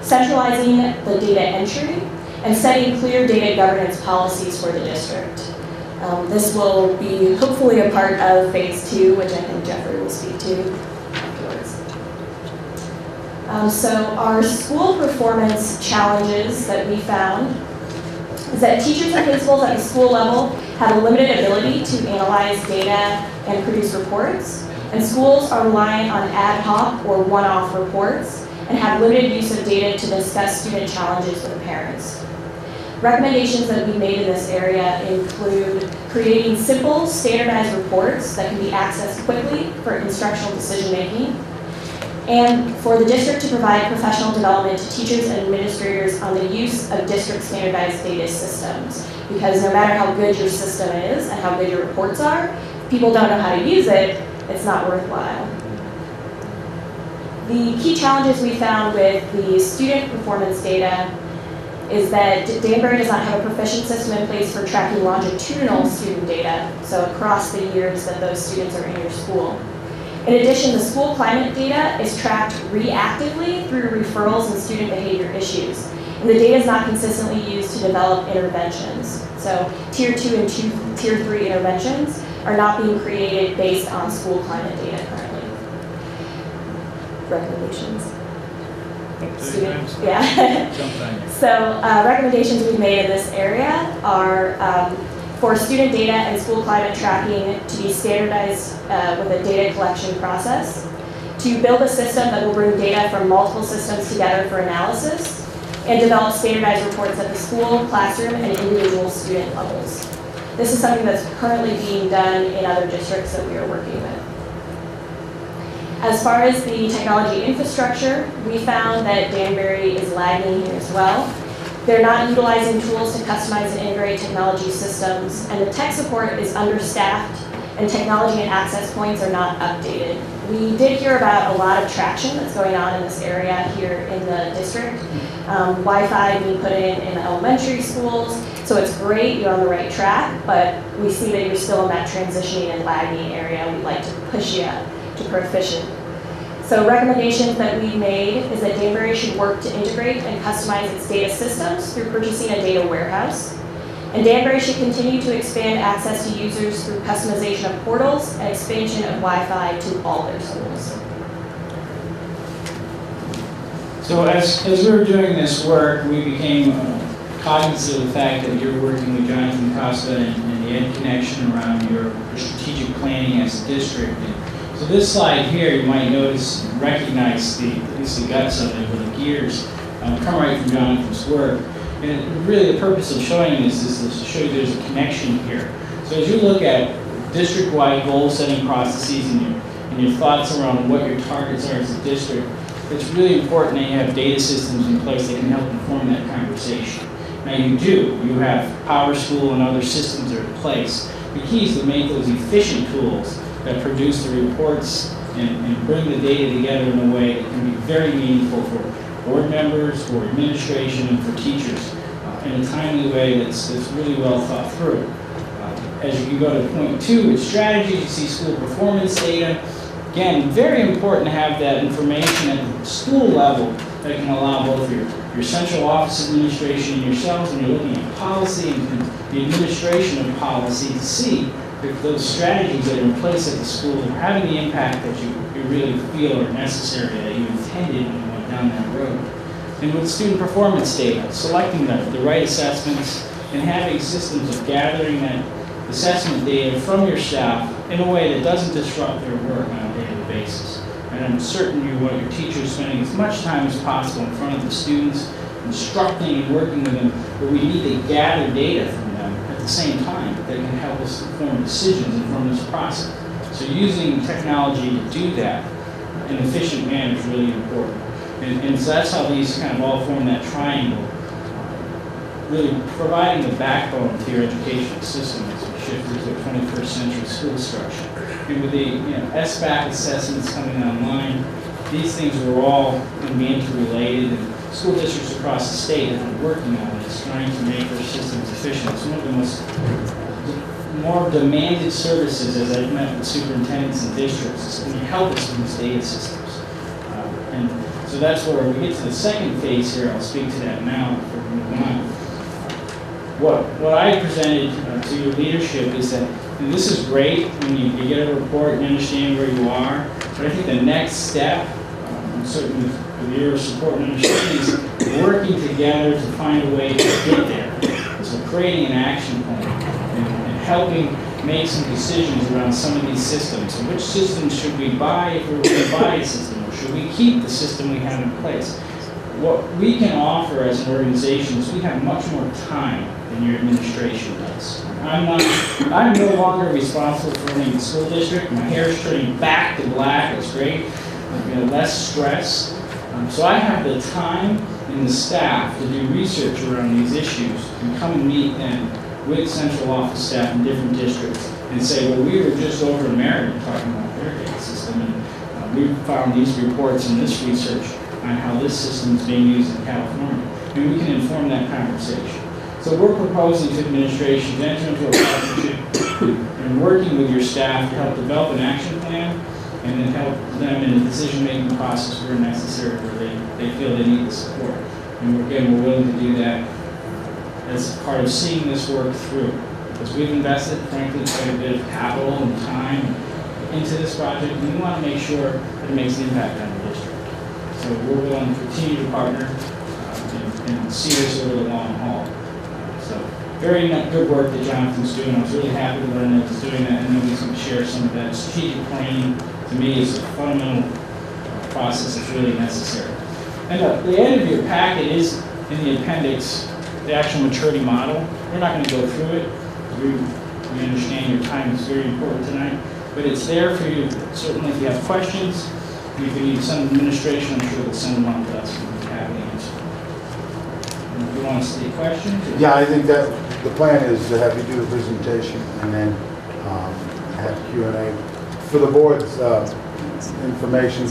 centralizing the data entry, and setting clear data governance policies for the district. This will be hopefully a part of phase 2, which I think Jeffrey will speak to afterwards. So our school performance challenges that we found is that teachers and principals at the school level have a limited ability to analyze data and produce reports, and schools are reliant on ad hoc or one-off reports and have limited use of data to discuss student challenges with parents. Recommendations that we made in this area include creating simple, standardized reports that can be accessed quickly for instructional decision-making, and for the district to provide professional development to teachers and administrators on the use of district standardized data systems. Because no matter how good your system is and how good your reports are, if people don't know how to use it, it's not worthwhile. The key challenges we found with the student performance data is that Danbury does not have a proficient system in place for tracking longitudinal student data, so across the years that those students are in your school. In addition, the school climate data is tracked reactively through referrals and student behavior issues. And the data is not consistently used to develop interventions. So tier 2 and tier 3 interventions are not being created based on school climate data currently. Recommendations. Students, yeah. So recommendations we've made in this area are for student data and school climate tracking to be standardized with a data collection process, to build a system that will bring data from multiple systems together for analysis, and develop standardized reports at the school, classroom, and individual student levels. This is something that's currently being done in other districts that we are working with. As far as the technology infrastructure, we found that Danbury is lagging here as well. They're not utilizing tools to customize and integrate technology systems, and the tech support is understaffed, and technology and access points are not updated. We did hear about a lot of traction that's going on in this area here in the district. Wi-Fi being put in the elementary schools, so it's great, you're on the right track, but we see that you're still in that transitioning and lagging area. We'd like to push you to proficient. So recommendations that we made is that Danbury should work to integrate and customize its data systems through purchasing a data warehouse. And Danbury should continue to expand access to users through customization of portals and expansion of Wi-Fi to all their schools. So as we were doing this work, we became cognizant of the fact that you're working with Jonathan Costa and the Ed Connection around your strategic planning as a district. So this slide here, you might notice and recognize at least the guts of it, or the gears, come right from Jonathan's work. And really the purpose of showing this is to show you there's a connection here. So as you look at district-wide goal-setting processes and your thoughts around what your targets are as a district, it's really important that you have data systems in place that can help inform that conversation. Now you do. You have PowerSchool and other systems that are in place. The key is to make those efficient tools that produce the reports and bring the data together in a way that can be very meaningful for board members, for administration, and for teachers in a timely way that's really well thought through. As you go to point 2, with strategies, you see school performance data. Again, very important to have that information at the school level that can allow both your central office administration and yourselves, when you're looking at policy and the administration of policy, to see if those strategies that are in place at the school are having the impact that you really feel are necessary, that you intended when you went down that road. And with student performance data, selecting the right assessments and having systems of gathering that assessment data from your staff in a way that doesn't disrupt their work on a daily basis. And I'm certain you want your teachers spending as much time as possible in front of the students, instructing and working with them, but we need to gather data from them at the same time that can help us form decisions and form this process. So using technology to do that in an efficient manner is really important. And so that's how these kind of all form that triangle, really providing the backbone to your educational system as we shift into a 21st century school structure. And with the SBAC assessments coming online, these things are all going to be interrelated, and school districts across the state have been working on this, trying to make their systems efficient. It's one of the more demanded services, as I've met with superintendents and districts, is can you help us with these data systems? And so that's where we get to the second phase here. I'll speak to that now before we move on. What I presented to your leadership is that this is great when you get a report and understand where you are, but I think the next step, certainly with your support and understanding, is working together to find a way to get there. So creating an action plan and helping make some decisions around some of these systems. So which systems should we buy if we're going to buy a system, or should we keep the system we have in place? What we can offer as an organization is we have much more time than your administration does. I'm no longer responsible for running the school district. My hair is turning back to black. It's great. Less stress. So I have the time and the staff to do research around these issues and come and meet then with central office staff in different districts and say, well, we were just over in Meriden talking about their data system, and we found these reports and this research on how this system is being used in California. And we can inform that conversation. So we're proposing to administration to enter into a partnership and working with your staff to help develop an action plan and then help them in the decision-making process where necessary, where they feel they need the support. And again, we're willing to do that as part of seeing this work through. Because we've invested, frankly, quite a bit of capital and time into this project, and we want to make sure that it makes an impact on the district. So we're willing to continue to partner and see this over the long haul. So very good work that Jonathan's doing. I was really happy to learn that he's doing that, and then he's going to share some of that. Strategic planning, to me, is a fundamental process that's really necessary. And the end of your packet is in the appendix, the actual maturity model. We're not going to go through it. We understand your time is very important tonight, but it's there for you. Certainly, if you have questions, if you need some administration, I'm sure they'll send them on to us and we'll be happy to answer. And if you want to see questions? Yeah, I think that the plan is to have you do a presentation and then have Q&A. For the board's information,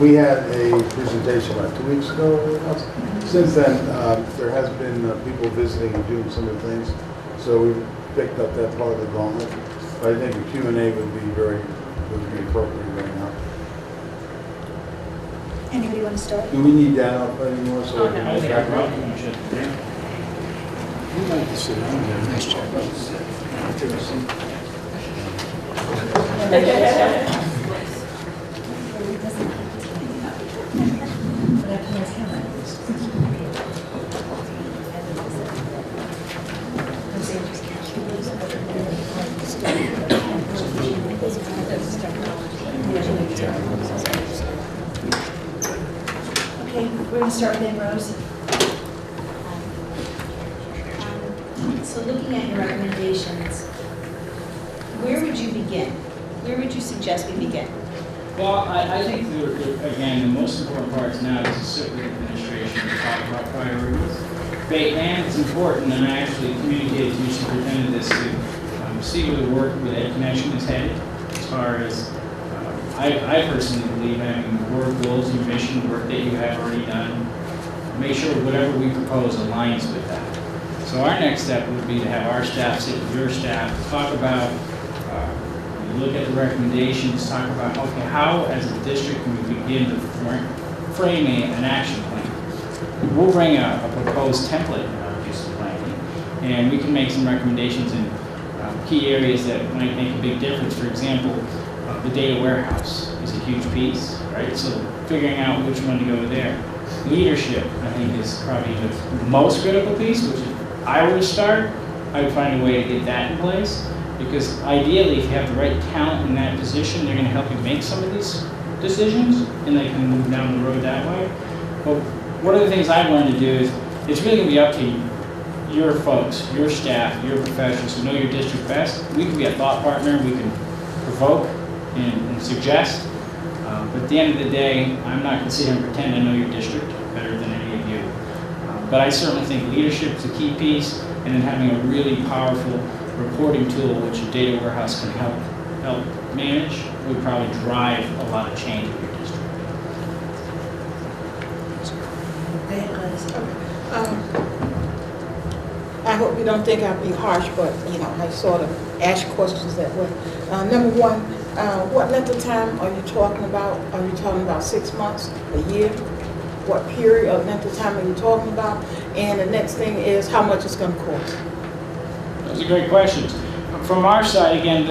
we had a presentation about 2 weeks ago. Since then, there has been people visiting and doing some of the things, so we picked up that part of the gauntlet. But I think a Q&A would be appropriate right now. Anybody want to start? Do we need Dan up anymore? So I think I probably should. We'd like to sit down there. Nice job. Okay, we're going to start with Rose. So looking at your recommendations, where would you begin? Where would you suggest we begin? Well, I think, again, the most important part now is to sit with administration and talk about priorities. And it's important, and I actually communicated to your superintendent this to see where the work with Ed Connection is headed, as far as, I personally believe having work goals, your mission, the work that you have already done, make sure whatever we propose aligns with that. So our next step would be to have our staff sit with your staff, talk about, look at the recommendations, talk about, okay, how as a district can we begin to frame an action plan. We'll bring a proposed template piece of planning, and we can make some recommendations in key areas that might make a big difference. For example, the data warehouse is a huge piece, right? So figuring out which one to go there. Leadership, I think, is probably the most critical piece, which if I were to start, I would find a way to get that in place. Because ideally, if you have the right talent in that position, they're going to help you make some of these decisions, and they can move down the road that way. But one of the things I've learned to do is, it's really going to be up to your folks, your staff, your professionals who know your district best. We can be a thought partner, we can provoke and suggest, but at the end of the day, I'm not going to sit here and pretend I know your district better than any of you. But I certainly think leadership is a key piece, and then having a really powerful reporting tool, which your data warehouse can help manage, would probably drive a lot of change in your district. I hope you don't think I'll be harsh, but I sort of ask questions that way. Number one, what length of time are you talking about? Are you talking about 6 months, a year? What period of length of time are you talking about? And the next thing is how much it's going to cost. Those are great questions. From our side, again,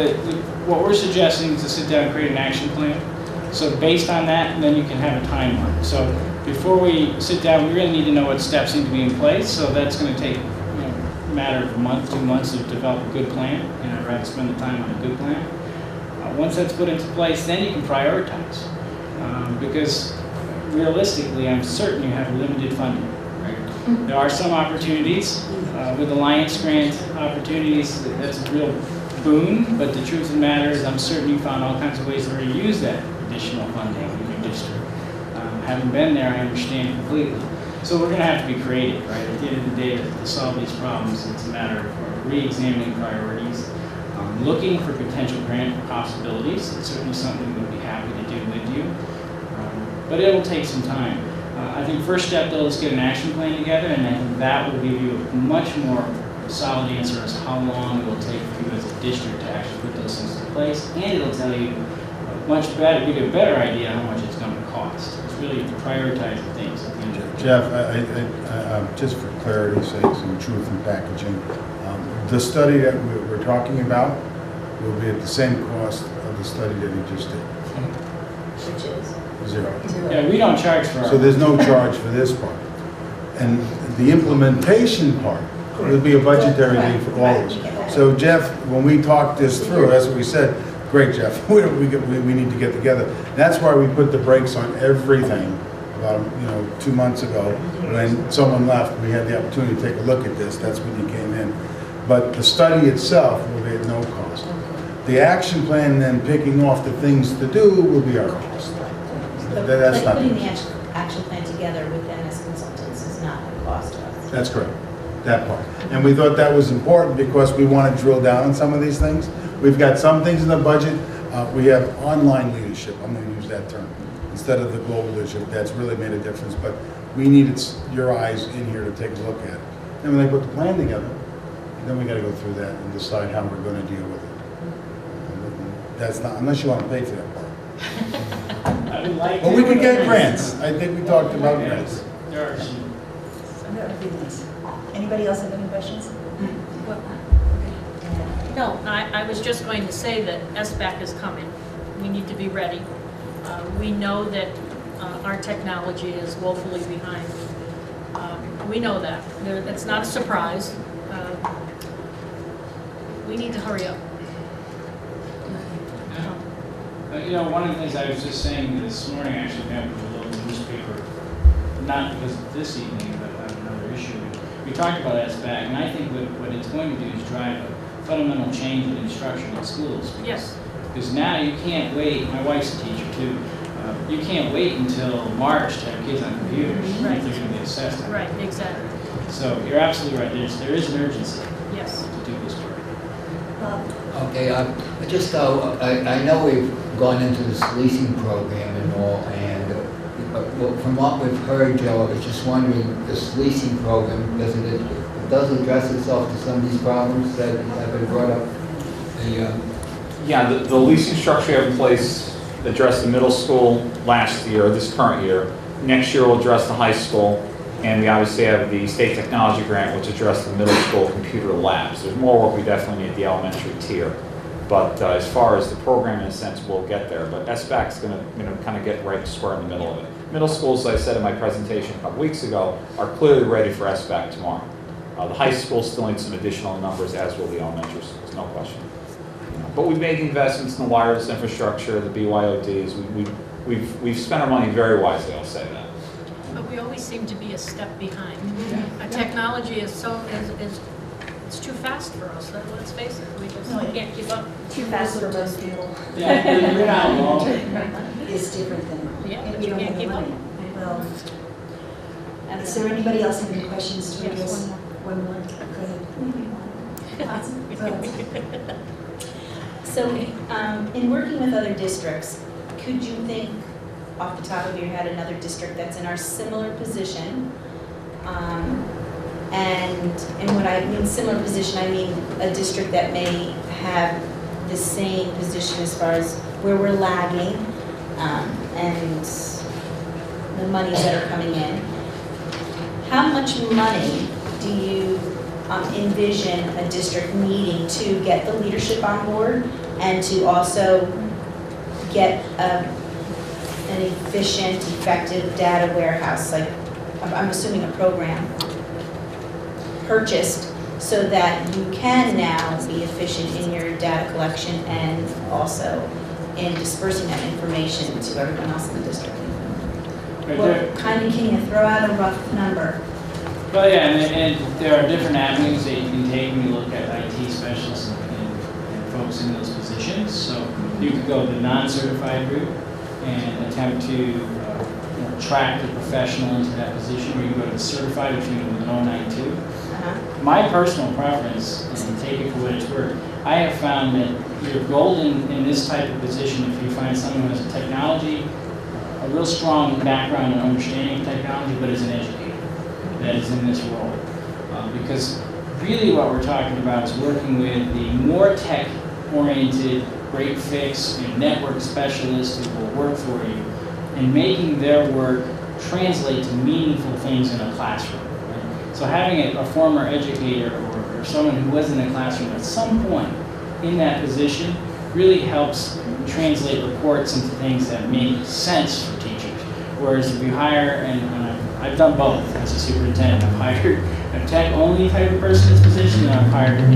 what we're suggesting is to sit down and create an action plan. So based on that, then you can have a timeline. So before we sit down, we really need to know what steps need to be in place. So that's going to take a matter of a month, 2 months to develop a good plan. And I'd rather spend the time on a good plan. Once that's put into place, then you can prioritize. Because realistically, I'm certain you have limited funding. Right? There are some opportunities. With Alliance grant opportunities, that's a real boon, but the truth of the matter is I'm certain you found all kinds of ways to already use that additional funding in your district. Having been there, I understand completely. So we're going to have to be creative, right? At the end of the day, to solve these problems, it's a matter of re-examining priorities, looking for potential grant possibilities. It's certainly something we'd be happy to do with you, but it'll take some time. I think first step, though, is get an action plan together, and I think that will give you a much more solid answer as to how long it will take for you as a district to actually put those things in place, and it'll tell you much better, give you a better idea how much it's going to cost. It's really prioritizing things at the end of the day. Jeff, just for clarity's sake, some truth in packaging, the study that we're talking about will be at the same cost of the study that he just did. Which is? Zero. Yeah, we don't charge for So there's no charge for this part. And the implementation part will be a budgetary thing for all of us. So Jeff, when we talked this through, that's what we said, great Jeff, we need to get together. That's why we put the brakes on everything about 2 months ago. When someone left, we had the opportunity to take a look at this. That's when you came in. But the study itself will be at no cost. The action plan then picking off the things to do will be our cost. That's not putting the action plan together with them as consultants is not a cost to us. That's correct, that part. And we thought that was important because we want to drill down on some of these things. We've got some things in the budget. We have online leadership, I'm going to use that term, instead of the global leadership. That's really made a difference, but we needed your eyes in here to take a look at it. Then when they put the plan together, then we got to go through that and decide how we're going to deal with it. That's not, unless you want to pay for that part. I would like But to. we could get grants. I think we talked about grants. There are some. That would be nice. Anybody else have any questions? No, I was just going to say that SBAC is coming. We need to be ready. We know that our technology is woefully behind. We know that. It's not a surprise. We need to hurry up. One of the things I was just saying this morning, I actually met with a local newspaper, not because of this evening, but I have another issue. We talked about SBAC, and I think what it's going to do is drive a fundamental change in instruction in schools. Yes. Because now you can't wait, my wife's a teacher too, you can't wait until March to have kids on computers if they're going to be assessed. Right, exactly. So you're absolutely right, there is an urgency yes. to do this work. Okay, I know we've gone into this leasing program and all, and from what we've heard, Joe, I was just wondering, this leasing program, it does address itself to some of these problems that have been brought up? Yeah, the leasing structure we have in place addressed the middle school last year, this current year. Next year we'll address the high school, and we obviously have the state technology grant, which addressed the middle school computer labs. There's more work we definitely need at the elementary tier. But as far as the program, in a sense, we'll get there. But SBAC is going to kind of get right square in the middle of it. Middle schools, as I said in my presentation a couple weeks ago, are clearly ready for SBAC tomorrow. The high school still needs some additional numbers, as will the elementary schools, no question. But we've made investments in the wireless infrastructure, the BYODs. We've spent our money very wisely, I'll say that. But we always seem to be a step behind. Our technology is it's too fast for us, let's face it. We just can't keep up. Too fast for most people. Yeah, you're not alone. It's different than, Yeah, but you you don't can't have the keep up. money. Well, is there anybody else have any questions to Yes, address? one One more, go ahead. So, in working with other districts, could you think, off the top of your head, another district that's in our similar position? And when I mean similar position, I mean a district that may have the same position as far as where we're lagging, and the monies that are coming in. How much money do you envision a district needing to get the leadership on board and to also get an efficient, effective data warehouse, like I'm assuming a program, purchased so that you can now be efficient in your data collection and also in dispersing that information to everyone else in the district? What kind of, can you throw out a rough number? Well, yeah, and there are different avenues that you can take when you look at IT specialists and folks in those positions. So you could go the non-certified route and attempt to track the professional into that position, or you can go to the certified, which you know with an 092. My personal preference, and take it for what it's worth, I have found that you're golden in this type of position if you find someone who has a technology, a real strong background and understanding of technology, but is an educator that is in this role. Because really what we're talking about is working with the more tech-oriented, break-fix, network specialists who will work for you and making their work translate to meaningful things in a classroom. Right? So having a former educator or someone who was in a classroom at some point in that position really helps translate reports into things that make sense for teachers. Whereas if you hire, and I've done both as a superintendent, I've hired a tech-only type of person in this position, and I've hired an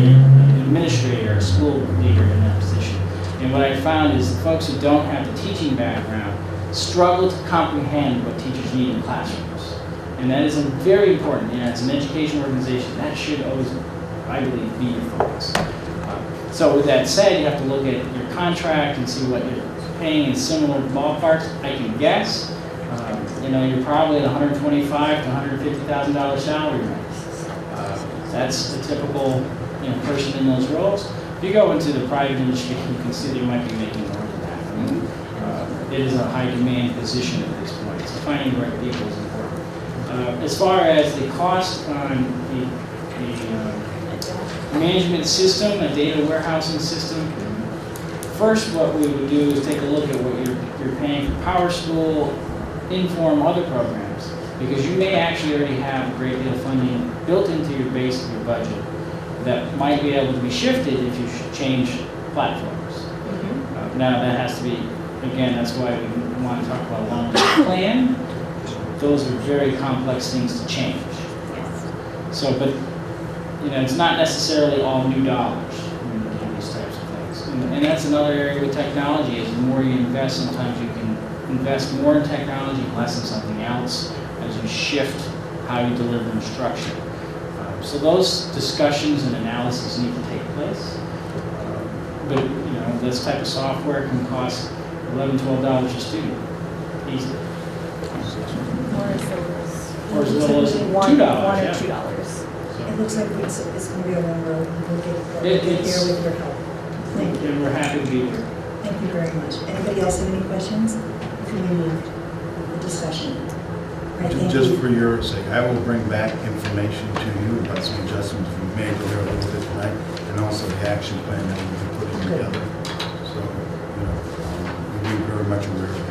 administrator, a school leader in that position. And what I found is the folks who don't have the teaching background struggle to comprehend what teachers need in classrooms. And that is very important. And as an education organization, that should always, I believe, be your focus. So with that said, you have to look at your contract and see what you're paying in similar ballparks. I can guess, you're probably at $125,000 to $150,000 salary range. That's the typical, person in those roles. If you go into the private industry, you can see they might be making more than that. I mean, it is a high demand position at this point, so finding the right people is important. As far as the cost on the management system, a data warehousing system, first what we would do is take a look at what you're paying for PowerSchool, Inform, other programs, because you may actually already have a great deal of funding built into your base of your budget that might be able to be shifted if you change platforms. Now that has to be, again, that's why we want to talk about a long-term plan. Those are very complex things to change. So, but it's not necessarily all new dollars in these types of things. And that's another area with technology is the more you invest, sometimes you can invest more in technology, less in something else as you shift how you deliver instruction. So those discussions and analysis need to take place. But this type of software can cost $11, $12 a student, easily. Or as little as $2. $1 yeah. or $2. It looks like it's going to be a long road. We'll get there with your help. Thank you. And we're happy to be here. Thank you very much. Anybody else have any questions? Continue the discussion. Right, thank Just you. for your sake, I will bring back information to you about some adjustments we made here a little bit tonight, and also the action plan that we'll be putting together. So, we'll be very much aware of it.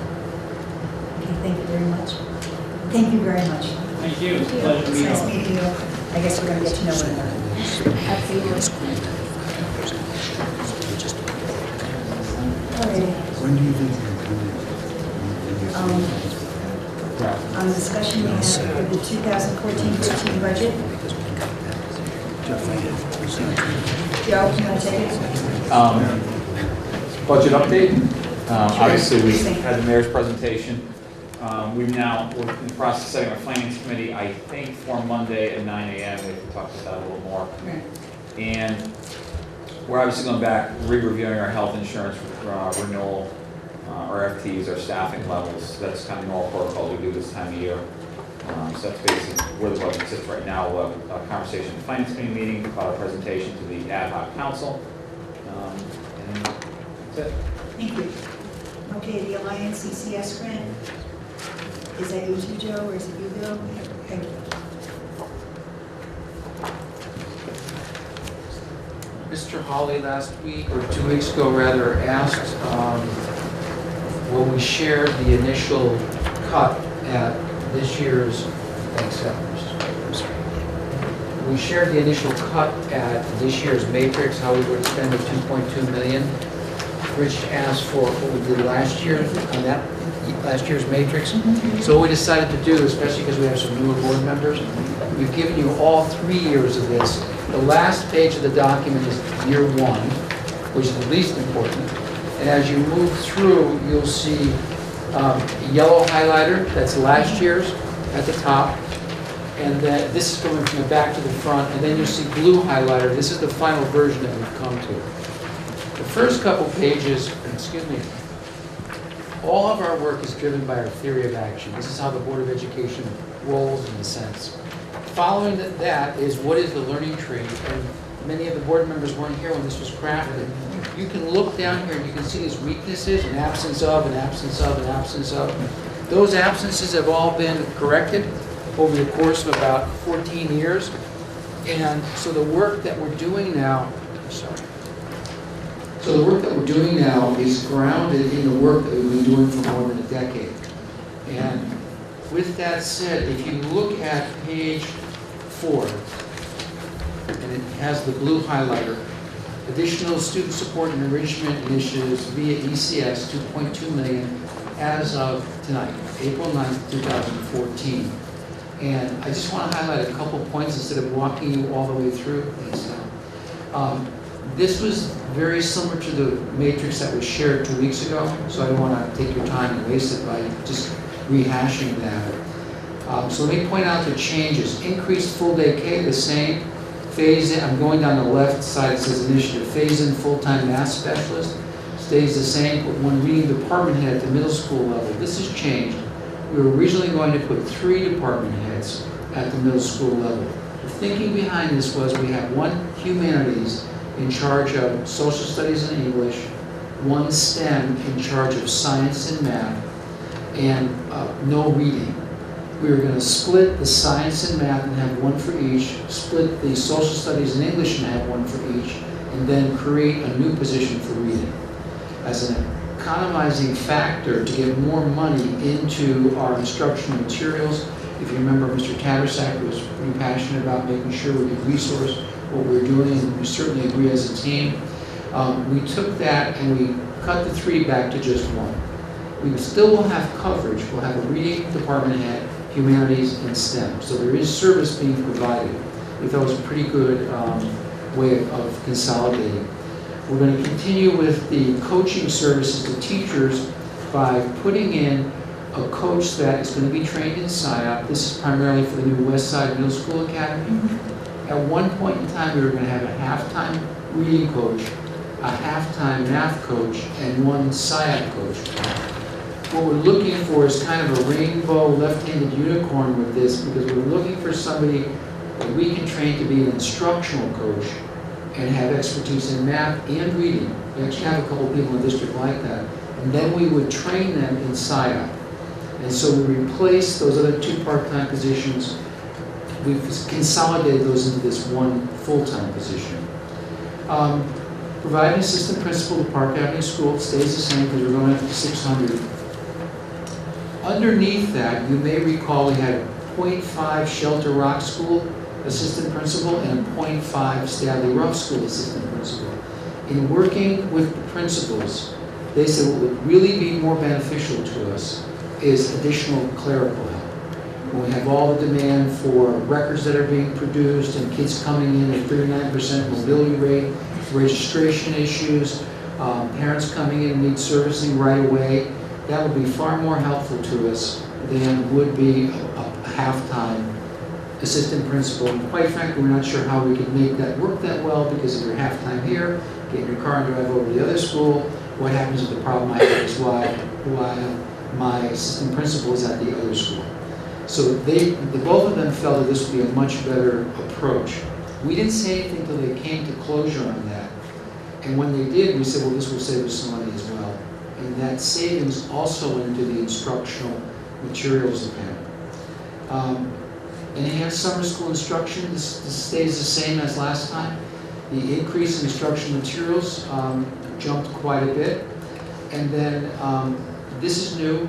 Okay, thank you very much. Thank you very much. Thank you. It's a pleasure to It's meet nice you. meeting you. I guess we're going to get to know one another. Absolutely. Alrighty. When do you think On the discussion we had for the 2014-15 budget. Joe, can I take it? Budget update. Obviously, we had the mayor's presentation. We're in the process of setting our finance committee, I think, for Monday at 9 a.m. We can talk about that a little more. And we're obviously going back, re-reviewing our health insurance renewal, RFTs, our staffing levels. That's kind of normal protocol we do this time of year. So that's basically where the budget sits right now. We'll have a conversation at the finance committee meeting, about a presentation to the ad hoc council. And that's it. Thank you. Okay, the Alliance CCS grant. Is that you too, Joe, or is it you, Bill? Thank you. Mr. Hawley last week, or 2 weeks ago rather, asked when we shared the initial cut at this year's, thanks, we shared the initial cut at this year's matrix, how we would spend the 2.2 million. Rich asked for what we did last year on that, last year's matrix. So what we decided to do, especially because we have some newer board members, we've given you all 3 years of this. The last page of the document is year 1, which is the least important. And as you move through, you'll see a yellow highlighter, that's last year's at the top. And then this is going from the back to the front. And then you'll see blue highlighter. This is the final version that we've come to. The first couple pages, excuse me, all of our work is driven by our theory of action. This is how the Board of Education rolls in a sense. Following that is what is the learning tree, and many of the board members weren't here when this was crafted. You can look down here and you can see these weaknesses, an absence of, an absence of, an absence of. Those absences have all been corrected over the course of about 14 years. And so the work that we're doing now, So the work that we're doing now is grounded in the work that we've been doing for more than a decade. And with that said, if you look at page 4, and it has the blue highlighter, additional student support and enrichment initiatives via ECS, 2.2 million as of tonight, April 9th, 2014. And I just want to highlight a couple points instead of walking you all the way through. This was very similar to the matrix that was shared 2 weeks ago, so I don't want to take your time and waste it by just rehashing that. So let me point out the changes. Increased full day K, the same. Phase in, I'm going down the left side, it says initiative. Phase in full-time math specialist, stays the same. But when reading department head at the middle school level, this has changed. We were originally going to put 3 department heads at the middle school level. The thinking behind this was we have 1 humanities in charge of social studies and English, 1 STEM in charge of science and math, and no reading. We were going to split the science and math and have 1 for each, split the social studies and English and have 1 for each, and then create a new position for reading. As an economizing factor to get more money into our instructional materials. If you remember, Mr. Tattersack was pretty passionate about making sure we could resource what we're doing, and we certainly agree as a team. We took that and we cut the 3 back to just 1. We still will have coverage. We'll have a reading department head, humanities, and STEM. So there is service being provided. We thought it was a pretty good way of consolidating. We're going to continue with the coaching services to teachers by putting in a coach that is going to be trained in SIOP. This is primarily for the new West Side Middle School Academy. At one point in time, we were going to have a half-time reading coach, a half-time math coach, and 1 SIOP coach. What we're looking for is kind of a rainbow left-handed unicorn with this, because we're looking for somebody that we can train to be an instructional coach and have expertise in math and reading. We actually have a couple people in the district like that. And then we would train them in SciOp. And so we replaced those other 2 part-time positions. We've consolidated those into this 1 full-time position. Providing assistant principal to Park Avenue School stays the same because we're going up to 600. Underneath that, you may recall we had a 0.5 Shelter Rock School assistant principal and a 0.5 Stanley Ruff School assistant principal. In working with the principals, they said what would really be more beneficial to us is additional clerical help. When we have all the demand for records that are being produced and kids coming in at 39% mobility rate, registration issues, parents coming in and need servicing right away, that would be far more helpful to us than would be a half-time assistant principal. And quite frankly, we're not sure how we could make that work that well, because if you're half-time here, get in your car and drive over to the other school, what happens if the problem I have is why my assistant principal is at the other school? So both of them felt that this would be a much better approach. We didn't say anything until they came to closure on that. And when they did, we said, well, this will save us some money as well. And that savings also went into the instructional materials account. Enhanced summer school instruction, this stays the same as last time. The increase in instructional materials jumped quite a bit. And then this is new.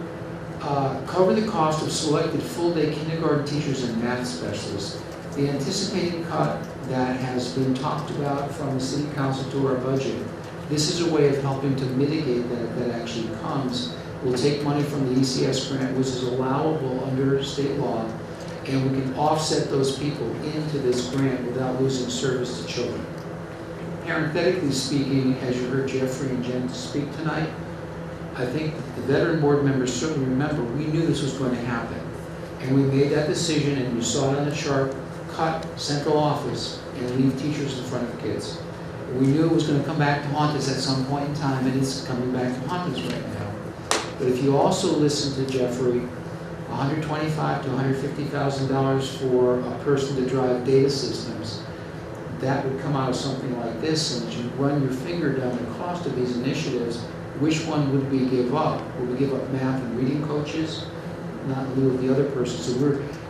Cover the cost of selected full-day kindergarten teachers and math specialists. The anticipated cut that has been talked about from the City Council to our budget, this is a way of helping to mitigate that if that actually comes. We'll take money from the ECS grant, which is allowable under state law, and we can offset those people into this grant without losing service to children. Parenthetically speaking, as you heard Jeffrey and Jen speak tonight, I think the veteran board members certainly remember we knew this was going to happen. And we made that decision, and you saw it on the chart, cut central office and leave teachers in front of kids. We knew it was going to come back to haunt us at some point in time, and it's coming back to haunt us right now. But if you also listen to Jeffrey, $125,000 to $150,000 for a person to drive data systems, that would come out of something like this. And as you run your finger down the cost of these initiatives, which one would we give up? Would we give up math and reading coaches? Not in lieu of the other person. So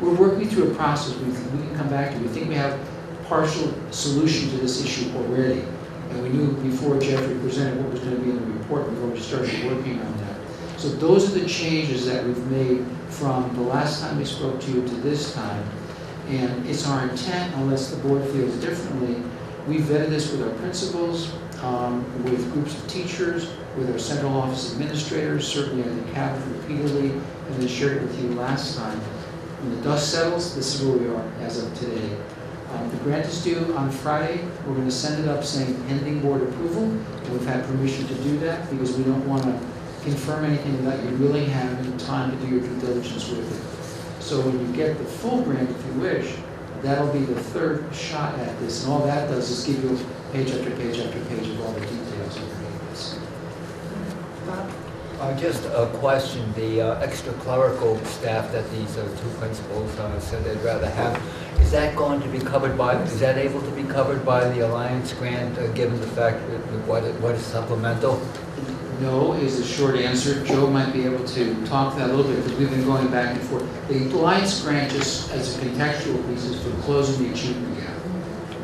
we're working through a process we can come back to. We think we have partial solution to this issue already. And we knew before Jeffrey presented what was going to be in the report before we started working on that. So those are the changes that we've made from the last time we spoke to you to this time. And it's our intent, unless the board feels differently, we vetted this with our principals, with groups of teachers, with our central office administrators, certainly at the cabinet repeatedly, and then shared it with you last time. When the dust settles, this is where we are as of today. The grant is due on Friday. We're going to send it up saying pending board approval, and we've had permission to do that because we don't want to confirm anything without you really having time to do your due diligence with it. So when you get the full grant, if you wish, that'll be the third shot at this, and all that does is give you page after page after page of all the details of this. Just a question, the extra clerical staff that these two principals said they'd rather have, is that going to be covered by, is that able to be covered by the Alliance grant, given the fact that what is supplemental? No is the short answer. Joe might be able to talk that a little bit because we've been going back and forth. The Alliance grant, just as a contextual piece, is for closing the achievement gap.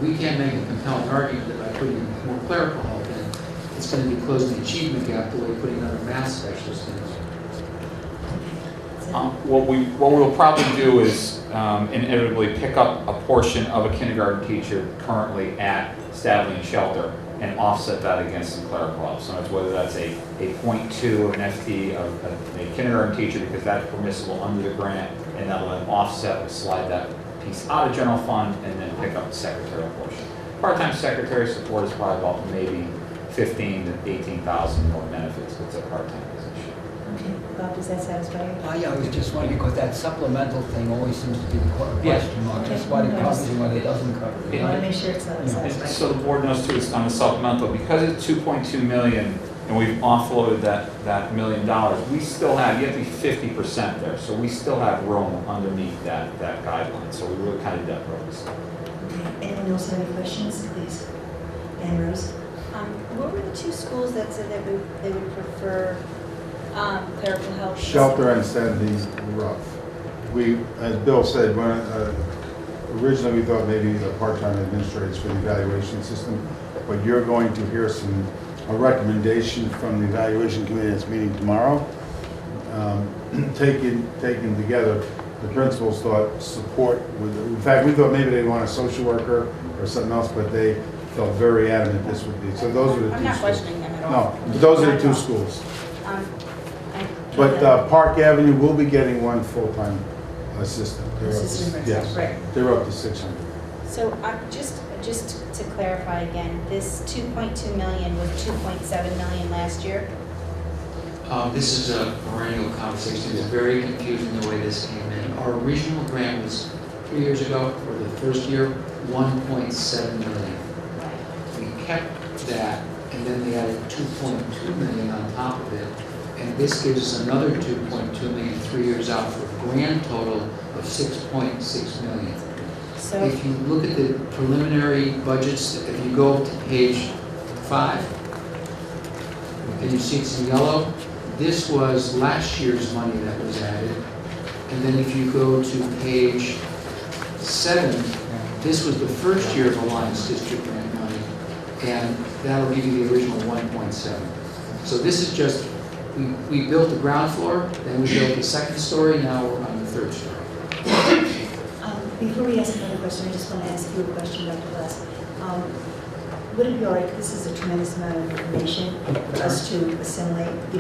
We can't make a compelling argument that by putting more clerical help in, it's going to be closing the achievement gap the way putting another math specialist in. What we'll probably do is inevitably pick up a portion of a kindergarten teacher currently at Stadley and Shelter and offset that against some clerical help. So it's whether that's a 0.2 of an FT of a kindergarten teacher because that's permissible under the grant, and that'll then offset or slide that piece out of general fund and then pick up the secretarial portion. Part-time secretary support is probably about maybe 15 to 18,000 more benefits. It's a part-time position. Okay, Bob, does that satisfy you? Yeah, I was just wondering, because that supplemental thing always seems to be the question mark. That's what it covers and what it doesn't cover. I want to make sure it's not satisfied. So the board knows too, it's on the supplemental, because it's 2.2 million and we've offloaded that $1 million, we still have, you have to be 50% there, so we still have room underneath that guideline, so we really kind of debt focused. Okay, anyone else have any questions, please? Rose? What were the two schools that said that they would prefer clerical help? Shelter and Sandy Rough. We, as Bill said, when, originally we thought maybe the part-time administrators for the evaluation system, but you're going to hear a recommendation from the evaluation committee that's meeting tomorrow. Taken together, the principals thought support with, in fact, we thought maybe they want a social worker or something else, but they felt very adamant this would be. So those are the two schools. I'm not questioning them at all. No, but those are the two schools. But Park Avenue will be getting one full-time assistant. Yes, right. they're up to 600. So just to clarify again, this 2.2 million was 2.7 million last year? This is a perennial conversation. It's very confusing the way this came in. Our original grant was 3 years ago, for the first year, 1.7 million. We kept that, and then they added 2.2 million on top of it. And this gives us another 2.2 million 3 years out for a grand total of 6.6 million. So if you look at the preliminary budgets, if you go to page 5, and you see it's in yellow, this was last year's money that was added. And then if you go to page 7, this was the first year of Alliance District grant money, and that'll give you the original 1.7. So this is just, we built the ground floor, then we built the second story, now we're on the third story. Before we ask another question, I just want to ask you a question, Dr. Glass. Would it be all right, this is a tremendous amount of information for us to assimilate, to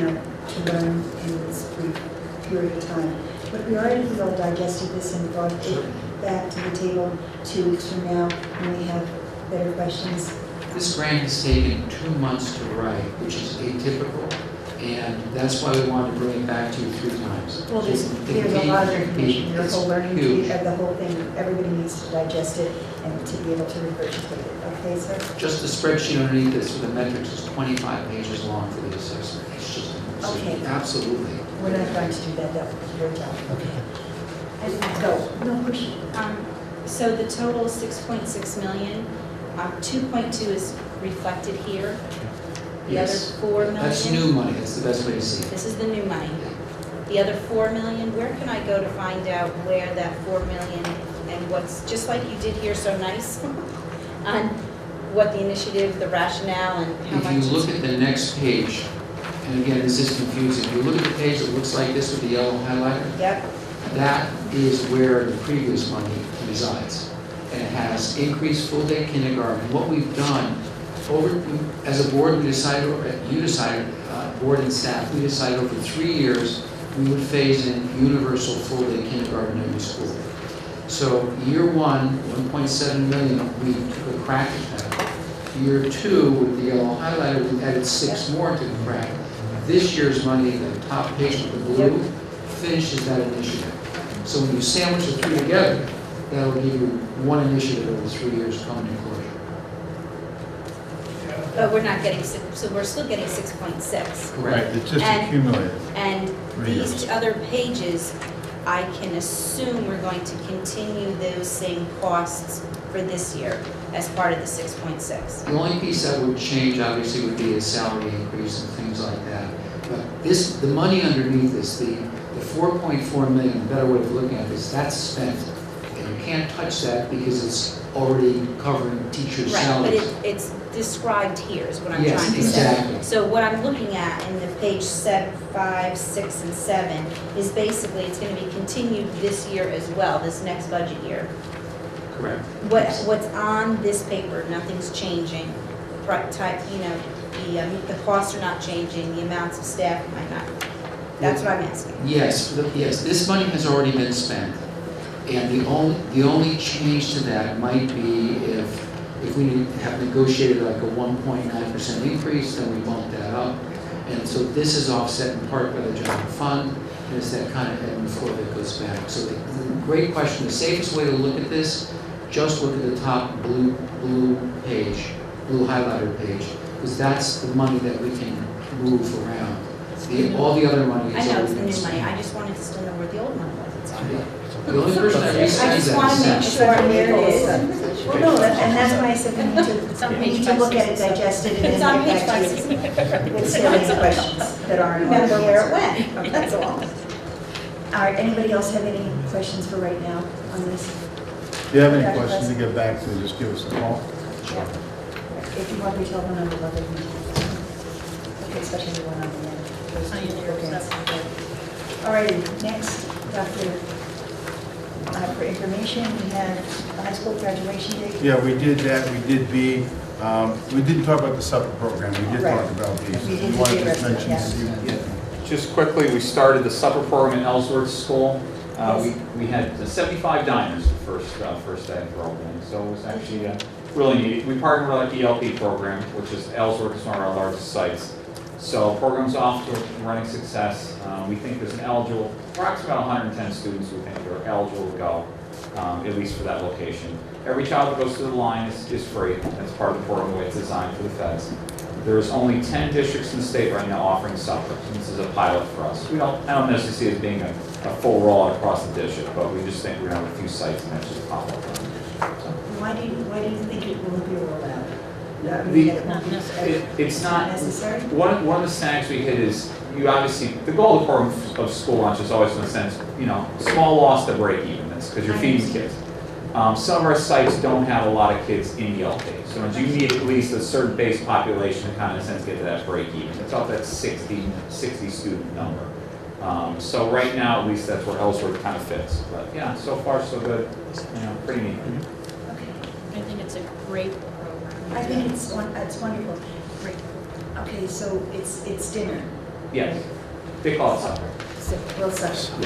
learn in this brief period of time. Would it be all right if we all digested this and brought it back to the table 2 weeks from now when we have better questions? This grant has taken 2 months to write, which is atypical, and that's why we wanted to bring it back to you 3 times. Well, there's a lot of information, your whole learning, the whole thing, everybody needs to digest it and to be able to regurgitate it. Okay, sir? Just the spreadsheet underneath this with the metrics is 25 pages long for the assessment. It's just, okay. Absolutely. We're not going to do that, that would be your job. Okay. Go. No question. So the total is 6.6 million. 2.2 is reflected here. The other 4 million. That's new money. That's the best way to see it. This is the new money. The other 4 million, where can I go to find out where that 4 million and what's, just like you did here so nice, on what the initiative, the rationale, and how much? If you look at the next page, and again, this is confusing. If you look at the page that looks like this with the yellow highlighter, yep. That is where the previous money resides. And it has increased full-day kindergarten. What we've done, as a board, we decided, you decided, board and staff, we decided over 3 years, we would phase in universal full-day kindergarten in every school. So year 1, 1.7 million, we took a crack at that. Year 2, with the yellow highlighter, we added 6 more to the crack. This year's money, the top page with the blue, finishes that initiative. So when you sandwich the 3 together, that'll give you one initiative over 3 years coming to closure. But we're not getting, so we're still getting 6.6. Right, it's just accumulated. And these other pages, I can assume we're going to continue those same costs for this year as part of the 6.6. The only piece that would change, obviously, would be a salary increase and things like that. But this, the money underneath this, the 4.4 million, a better way of looking at this, that's spent. And you can't touch that because it's already covering teachers' salaries. Right, but it's described here is what I'm Yes, trying to exactly. say. So what I'm looking at in the page 5, 6, and 7 is basically it's going to be continued this year as well, this next budget year. Correct. What's on this paper, nothing's changing. The costs are not changing, the amounts of staff might not. That's what I'm asking. Yes, this money has already been spent. And the only change to that might be if we have negotiated like a 1.9% increase, then we bump that up. And so this is offset in part by the general fund, and it's that kind of ebb and flow that goes back. So the great question, the safest way to look at this, just look at the top blue page, blue highlighter page, because that's the money that we can move around. All the other money is I know it's the already new money, spent. I just wanted to still know where the old money was, that's all. The only person that I receives just that want is to make Sam. sure where it is. Well, no, and that's why I said we It's on need page to look at it, 567. digest it, and It's on then page get back to 567. you with serious questions that aren't. Remember where it went, that's all. All right, anybody else have any questions for right now on this? If you have any Dr. questions to Preston? get back to, just give us a call. If you want me to tell the number, let me know. Okay, especially the one on the end. Those two Pioneer programs. stuff. All righty, next, Dr. For information, we have the high school graduation date. Yeah, we did that, we did B. We didn't talk about the supper program, we did Right. talk about these. We did You wanted the to rest of it, mention yeah. C? Just quickly, we started the supper program at Ellsworth School. Yes. We had 75 diners the first day for opening, so it was actually really neat. We partnered with our ELP program, which is Ellsworth is one of our largest sites. So program's off to a running success. We think there's an eligible, approximately about 110 students we think are eligible to go, at least for that location. Every child that goes through the line is free. That's part of the program, the way it's designed for the feds. There's only 10 districts in the state right now offering supper. This is a pilot for us. I don't necessarily see it as being a full rollout across the district, but we just think we're going to have a few sites and that's just pop up. Why do you think it will be rolled out? I mean, The- that it won't be- It's not necessary? One of the snags we hit is, you obviously, the goal of the program of school lunch is always in a sense, small loss to break even, that's because you're feeding kids. Some of our sites don't have a lot of kids in ELP, so you need at least a certain base population to kind of in a sense get to that break even. It's up that 60 student number. So right now, at least that's where Ellsworth kind of fits. But yeah, so far so good, pretty neat. Okay. I think it's a great program. I think it's wonderful. Great. Okay, so it's dinner. Yes, they call it supper. Well, supper.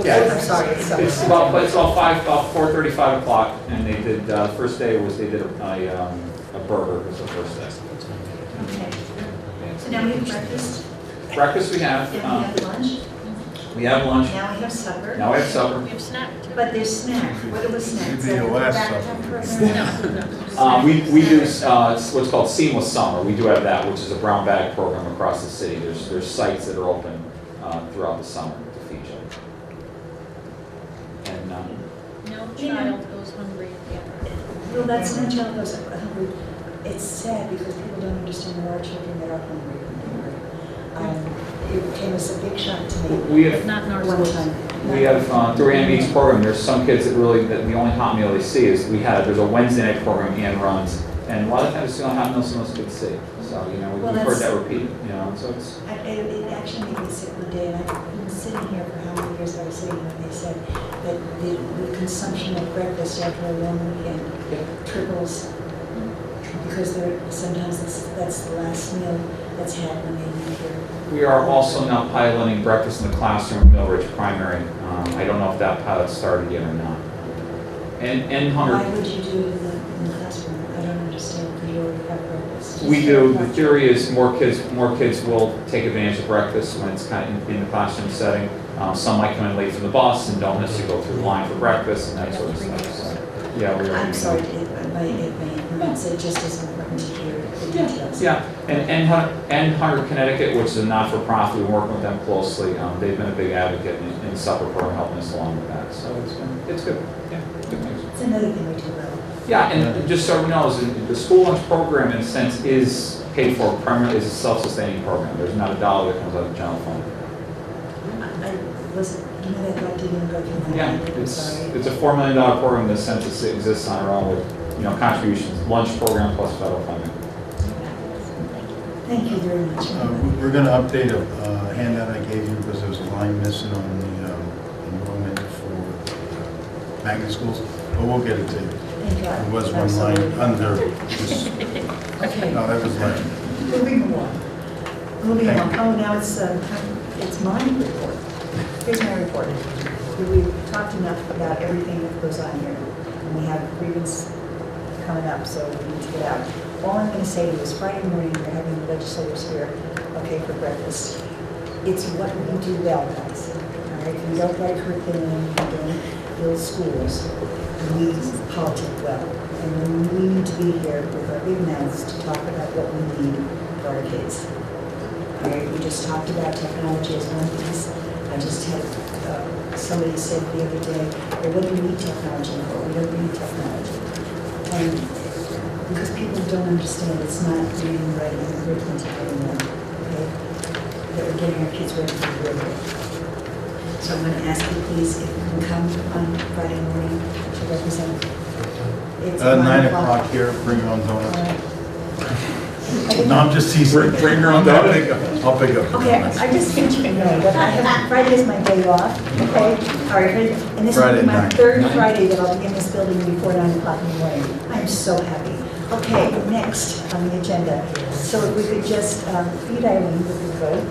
Yeah, I'm sorry, it's supper. It's about 4:30, 5 o'clock, and they did, first day was, they did a burger, was the first day. Okay. So now we have breakfast, Breakfast we have, then we have lunch, we have lunch, now we have supper. now we have supper. We have snack too. But there's snack. What are the snacks? Maybe your last Back supper. program? We do what's called Seamless Summer, we do have that, which is a brown bag program across the city. There's sites that are open throughout the summer to feed children. And, No child goes hungry at the end. Well, that's not child goes hungry. It's sad because people don't understand there are children that are hungry. It came as a big shock to me. we have, Not in our One schools. time. we have, through Andy's program, there's some kids that the only hot meal they see is, there's a Wednesday night program Ann runs, and a lot of times it's the only hot meal some of those kids see. So, Well, we've heard that's- that repeated, so it's, It actually made me sick one day, and I've been sitting here for how many years I was sitting here, and they said that the consumption of breakfast after a long weekend triples because sometimes that's the last meal that's had when they leave here. we are also now piloting breakfast in the classroom at Millridge Primary. I don't know if that pilot started yet or not. And Why hunger, would you do it in the classroom? I don't understand, because you already have breakfast. we do, the theory is more kids will take advantage of breakfast when it's kind of in the classroom setting. Some might come in late from the bus and don't necessarily go through the line for breakfast and that sort of stuff. So, yeah, we are. I'm sorry, my ignorance, it just is important to hear the details. Yeah, and Hunter, Connecticut, which is a not-for-profit, we're working with them closely. They've been a big advocate in supper program, helping us along with that. So it's good. Yeah, good things. It's another thing we do well. Yeah, and just so everyone knows, the school lunch program, in a sense, is paid for primarily as a self-sustaining program. There's not a dollar that comes out of the general fund. I was, that thought didn't even go through my Yeah, mind, I'm it's sorry. a $4 million program in the sense it exists on our own with contributions, lunch program plus federal funding. Thank you very much. We're going to update a handout I gave you because there was a line missing on the enrollment for magnet schools, but we'll get it to you. Thank God. There was one Absolutely. line under this. Okay. No, that was lame. Moving along. Moving Thank along. Oh, now it's my report. Here's my report. We've talked enough about everything that goes on here. And we have grievance coming up, so we need to get out. All I'm going to say to you is Friday morning, we're having the legislators here, okay, for breakfast. It's what we do well, guys. All right, we don't write curriculum, we don't build schools. We politic well. And then we need to be here with our big mouths to talk about what we need for our kids. All right, we just talked about technology as one piece. I just had somebody said the other day, well, what do we need technology for? We don't need technology. And because people don't understand, it's not reading, writing, and arithmetic anymore, okay? That we're getting our kids ready for the real. So I'm going to ask you, please, if you can come on Friday morning to represent. It's 9 o'clock here, bring your own All donuts. right. No, I'm just teasing. Bring your own donuts. I'll pick up the Okay, donuts. I just want you to know that I have, Friday is my day off, okay? All right, and this will Friday be my night. third Friday that I'll be in this building before 9 o'clock in the morning. I'm so happy. Okay, next on the agenda. So if we could just feed Eileen would be good.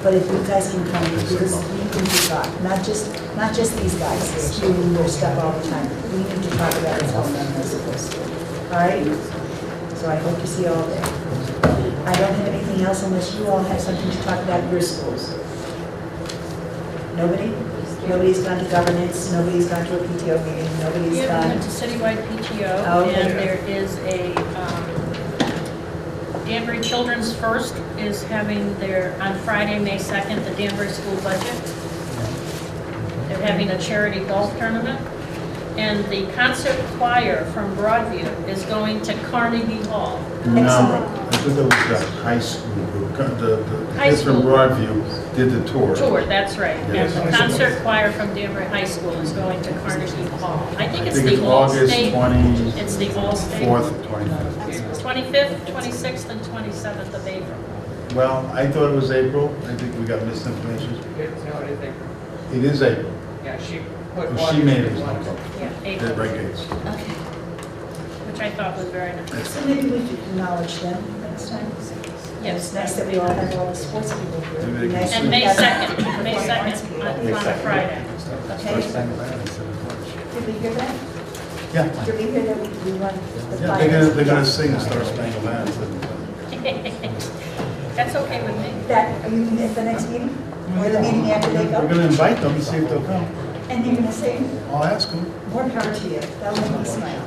But if you guys can come, because we need to talk, not just these guys spewing their stuff all the time. We need to talk about what's going on in the schools. All right? So I hope to see you all there. I don't have anything else unless you all have something to talk about your schools. Nobody? Nobody's gone to governance, nobody's gone to a PTO meeting, nobody's We gone. went to citywide PTO, Oh, okay. and there is a, Danbury Children's First is having their, on Friday, May 2nd, the Danbury school budget. They're having a charity golf tournament. And the concert choir from Broadview is going to Carnegie Hall. No, Excellent. I thought that was the high school group. The High kids from school. Broadview did the tour. Tour, that's right. Yes. And the concert choir from Danbury High School is going to Carnegie Hall. I think it's I think the it's August All-State. It's the 24th, All-State. 25th. 25th, 26th, and 27th of April. Well, I thought it was April. I think we got misinformation. No, I didn't think. It is April. Yeah, she Well, she made it. Yeah, Did April, right gates. Okay. which I thought was very nice. So maybe we should acknowledge them next time. Yes. It's nice that we all have all the sports people here. Maybe they can Nice And to May have- 2nd, May 2nd, on a Friday. Okay. Did we hear that? Yeah. Did we hear that we run the Yeah, they're gonna sing Star Spangled Banner. That's okay with me. That, are you at the next meeting? Or the meeting after they We're go? gonna invite them and see if they'll come. And they're gonna sing? I'll ask them. More power to you. That'll make me smile.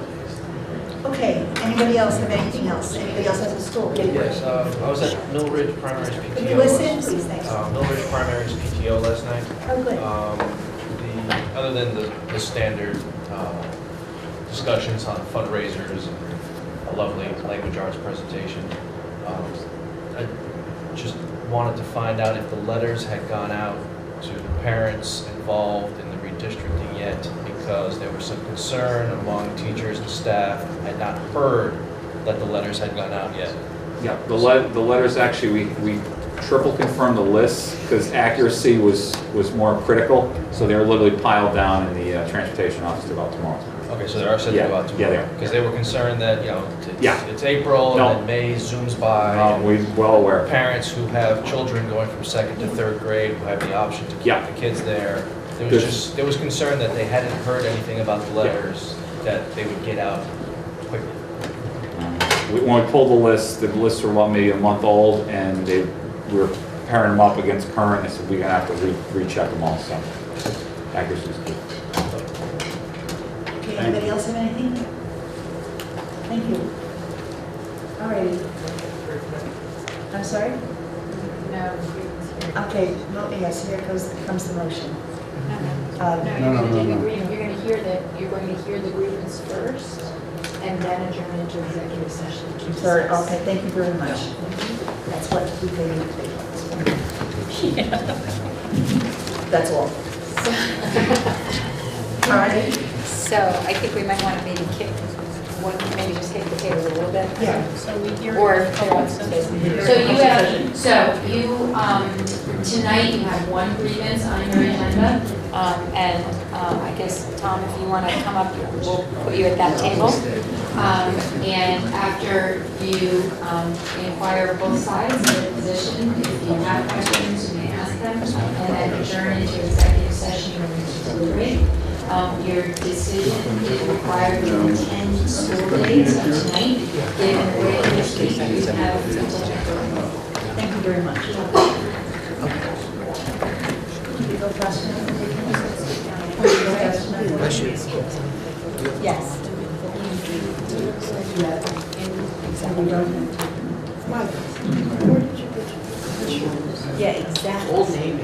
Okay, anybody else have anything else? Anybody else has a story? Yes, I was at Mill Ridge Primary's PTO. Could you listen, please? Thanks. Mill Ridge Primary's PTO last night. Oh, good. Other than the standard discussions on fundraisers and a lovely language arts presentation, I just wanted to find out if the letters had gone out to the parents involved in the redistricting yet, because there was some concern among teachers and staff. I had not heard that the letters had gone out yet. Yeah, the letters, actually, we triple confirmed the lists because accuracy was more critical. So they were literally piled down in the transportation office about tomorrow. Okay, so they are sent Yeah, about yeah, they tomorrow, are. because they were concerned that, Yeah. it's April, No. and then May zooms by. We're well aware. Parents who have children going from 2nd to 3rd grade who have the option to keep Yeah. the kids there. Good. There was concern that they hadn't heard anything about the letters, that they would get out quickly. When we pulled the lists were about maybe a month old, and we were pairing them up against current, and so we're gonna have to recheck them all, so accuracy is good. Okay, anybody else have anything? Thank you. All righty. I'm sorry? No. Okay, well, yes, here comes the motion. No, no, no, no. You're going to hear the grievance first, and then adjourn into executive session. to Third, discuss. okay, thank you very much. That's what we paid. That's all. All right. So I think we might want to maybe just hit the table a little bit. Yeah. So we hear. Or, public so session. tonight you have one grievance on your agenda. And I guess, Tom, if you want to come up, we'll put you at that table. And after you inquire both sides of the position, if you have questions, you may ask them, and then adjourn into executive session to deliberate. Your decision is required within 10 school days of tonight, given the way in which you have. Thank you very much. Can you go fast enough? Can you go fast enough? Yes. Yeah. And we don't. Mike, Yeah, exactly. Old Navy.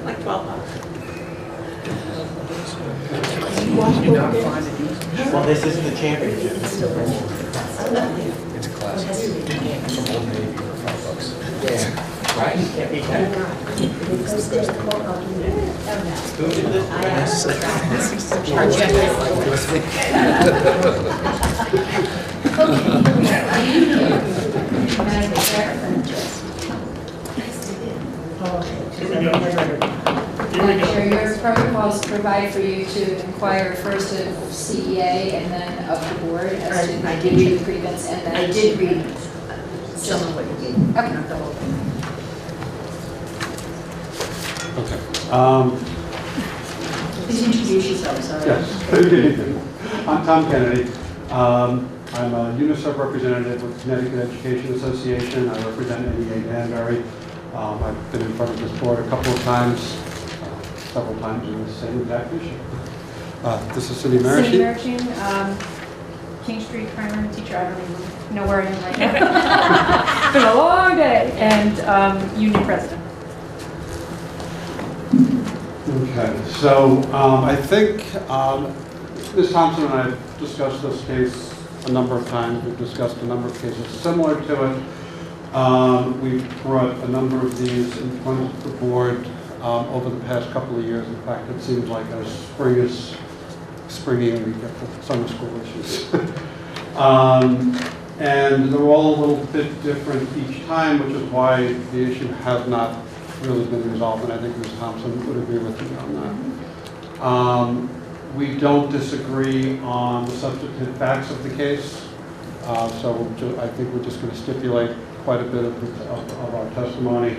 Like 12 hours. Well, this is the championship. It's a classic. From Old Navy for $5. Yeah. Right? Can't beat that. Who did this? Madam Chair, your protocols provide for you to inquire first of CEA and then of the board as to the nature of the grievance and then. I did read some of what you gave. Okay. Not the whole thing. Okay. Please introduce yourself, sorry. Yes. I'm Tom Kennedy. I'm a UNICEF representative with Connecticut Education Association. I represent NEA Danbury. I've been in front of this board a couple of times, several times in the same exact issue. This is Cindy Marici. Cindy Marici, King Street primary teacher. I don't even know where I am right now. It's been a long day. And union president. Okay, so I think Ms. Thompson and I have discussed this case a number of times. We've discussed a number of cases similar to it. We've brought a number of these in front of the board over the past couple of years. In fact, it seems like as spring is springing, we get the summer school issues. And they're all a little bit different each time, which is why the issue has not really been resolved, and I think Ms. Thompson would agree with me on that. We don't disagree on the substantive facts of the case, so I think we're just going to stipulate quite a bit of our testimony.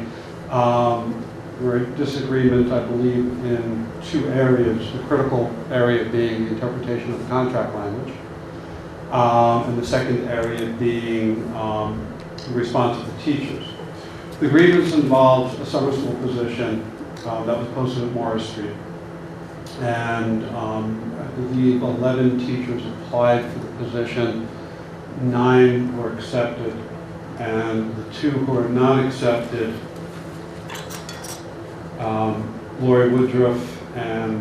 We're in disagreement, I believe, in two areas, the critical area being the interpretation of the contract language, and the second area being the response of the teachers. The grievance involves a summer school position that was posted at Morris Street. And I believe 11 teachers applied for the position, 9 were accepted, and the 2 who are not accepted, Lori Woodruff and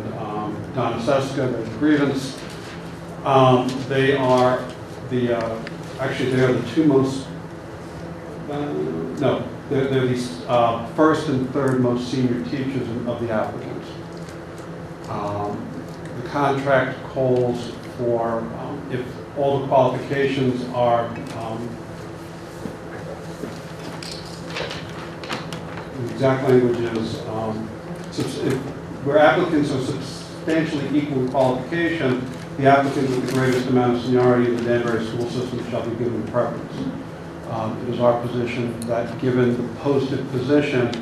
Donna Seska, there's a grievance. They are the, actually they are the 2 most, no, they're the first and third most senior teachers of the applicants. The contract calls for, if all the qualifications are, the exact language is, where applicants are substantially equal in qualification, the applicant with the greatest amount of seniority in the Danbury school system shall be given preference. It is our position that given the posted position,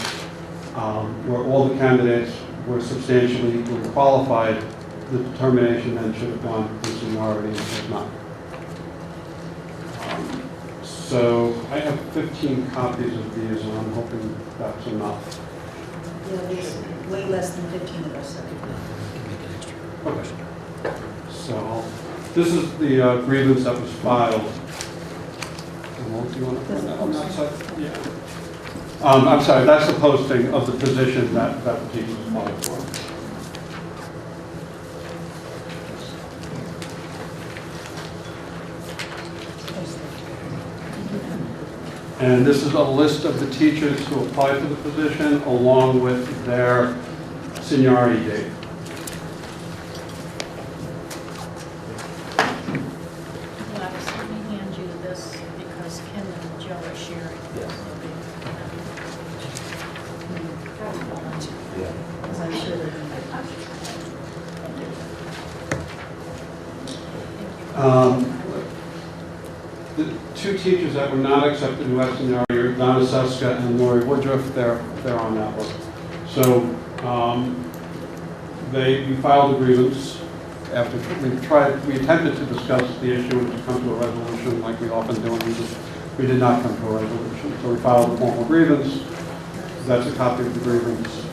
where all the candidates were substantially equally qualified, the determination then should have gone for seniority and has not. So I have 15 copies of these, and I'm hoping that's enough. Yeah, there's way less than 15 of us. Okay. So this is the grievance that was filed. Do you want to put that on that side? Yeah. I'm sorry, that's the posting of the position that the teachers applied for. And this is a list of the teachers who applied for the position along with their seniority date. Gladys, let me hand you this because Ken and Joe are sharing. Because I'm sure they're going to. The 2 teachers that were not accepted who have seniority are Donna Seska and Lori Woodruff. They're on that list. So we filed a grievance after we attempted to discuss the issue and to come to a resolution like we often do, and we did not come to a resolution. So we filed a formal grievance. That's a copy of the grievance.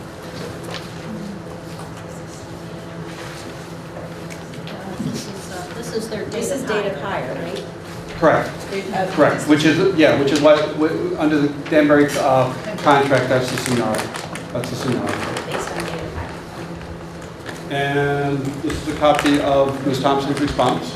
This is their date This is of date of hire. hire, right? Correct. Correct. Which is why under the Danbury contract, that's the seniority. That's the seniority. Based on data packet. And this is a copy of Ms. Thompson's response.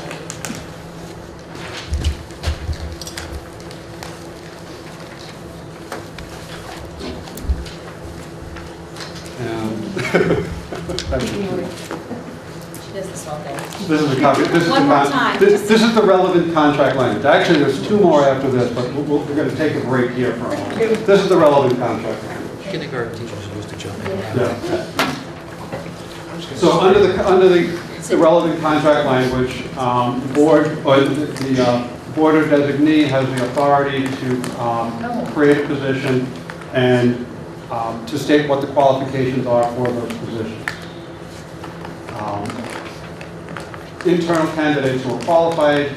She does this all day. This is a copy. This is One the more con- time. This is the relevant contract language. Actually, there's two more after this, but we're going to take a break here for a moment. This is the relevant contract language. Kindergarten teachers used to jump in. Yeah. So under the relevant contract language, the board or the board or designee has the authority to create a position and to state what the qualifications are for those positions. Internal candidates who are qualified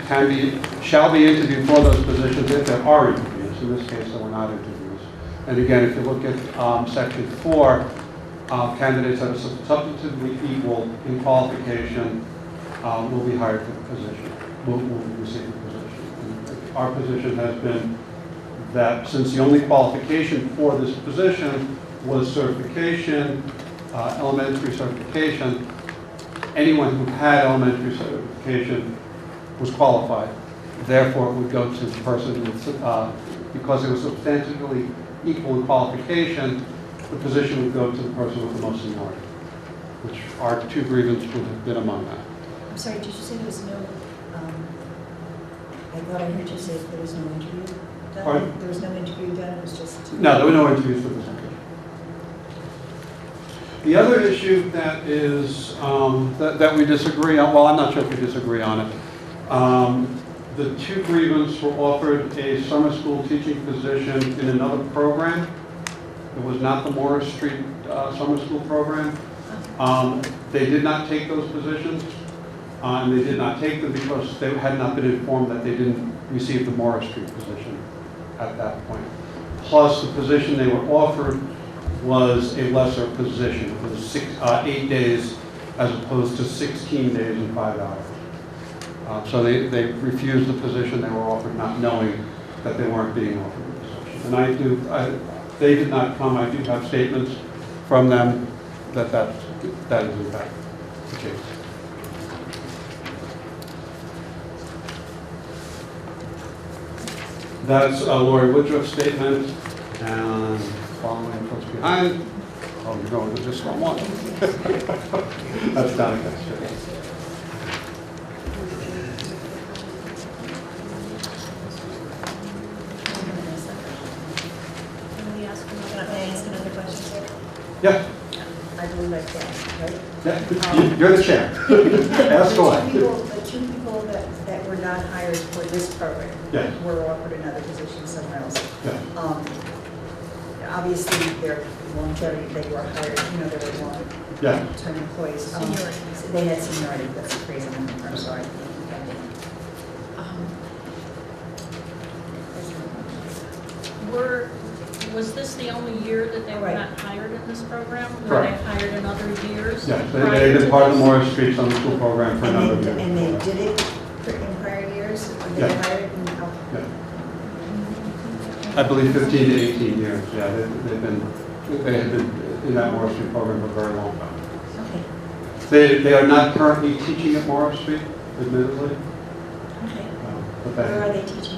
shall be interviewed for those positions if there are interviews. In this case, there were not interviews. And again, if you look at section 4, candidates that are substantively equal in qualification will be hired for the position, will receive the position. And our position has been that since the only qualification for this position was certification, elementary certification, anyone who had elementary certification was qualified. Therefore, it would go to the person because it was substantially equal in qualification, the position would go to the person with the most seniority, which our two grievances would have been among that. I'm sorry, did you say there was no, I thought I heard you say there was no interview done? Pardon? There was no interview done, it was just... No, there were no interviews for this position. The other issue that is, that we disagree on, well, I'm not sure if we disagree on it. The two grievance were offered a summer school teaching position in another program. It was not the Morris Street summer school program. They did not take those positions, and they did not take them because they had not been informed that they didn't receive the Morris Street position at that point. Plus, the position they were offered was a lesser position. It was 8 days as opposed to 16 days and 5 hours. So they refused the position they were offered, not knowing that they weren't being offered the position. And they did not come. I do have statements from them that is in fact the case. That's Lori Woodruff's statement, and following what's behind. Oh, you're going with just one. That's Donica's statement. Can I ask another question, sir? Yeah. I believe I can, right? Yeah, you're the chair. Ask away. The two people that were not hired for this program Yes. were offered another position somewhere else. Yeah. Obviously, their longevity, they were hired, they were long-term employees. Seniority. They had seniority, that's the phrase I'm sorry. Was this the only year that they were Right. not hired in this program? Were they Correct. hired in other years? Yes, prior they've to been part of the this? Morris Street Summer School program for a number of years. And they did it in prior years? Were they Yeah. hired in, Yeah. I believe 15 to 18 years, yeah, they have been in that Morris Street program for a very long time. Okay. They are not currently teaching at Morris Street, admittedly. Okay. But Where are they teaching?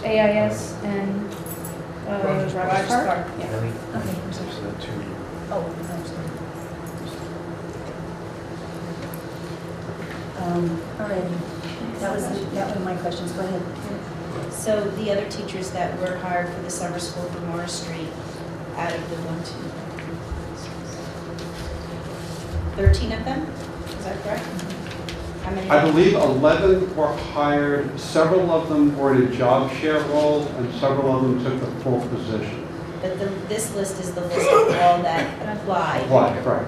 AIS and Rogers Park. Yeah. Okay, I'm sorry. Oh, I'm sorry. All right, that were my questions, go ahead. So the other teachers that were hired for the summer school for Morris Street, out of the 13 of them, is that correct? How many? I believe 11 were hired, several of them were in a job share role, and several of them took the full position. But this list is the list of all that applied. Right, right.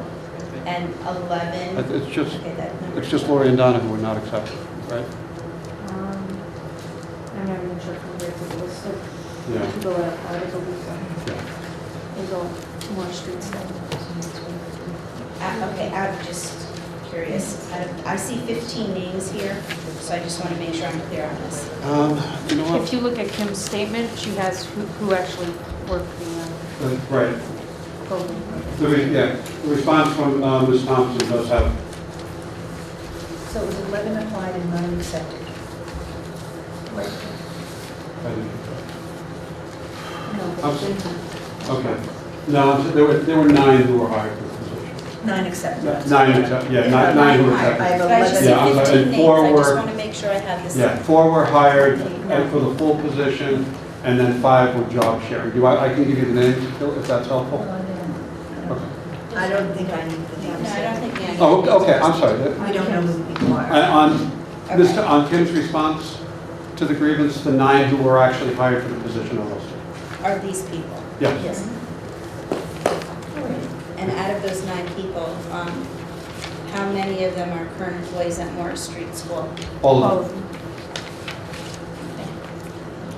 And 11. It's just, Okay, that number. it's just Lori and Donna who were not accepted, right? I'm not even sure from where to list of Yeah. people that applied, I believe so. Yeah. They go more street stuff. Okay, out of just curious. I see 15 names here, so I just want to make sure I'm clear on this. You know what? If you look at Kim's statement, she has who actually worked the Right. program. The response from Ms. Thompson does have, So it was 11 applied and 9 accepted. okay. No, there were 9 who were hired for the position. 9 accepted. 9 accepted, yeah, 9 who were I have accepted. But I just see Yeah, I'm sorry, 15 and names, 4 I just were- want to make sure I have this. Yeah, 4 were hired for the full position, and then 5 were job sharing. I can give you the names if that's helpful? Okay. I don't think I need the names. No, I don't think any. Oh, okay, I'm sorry. We don't know who the people are. On Kim's response to the grievance, the 9 who were actually hired for the position are listed. Are these people? Yes. Yes. And out of those 9 people, how many of them are current employees at Morris Street School? All of them.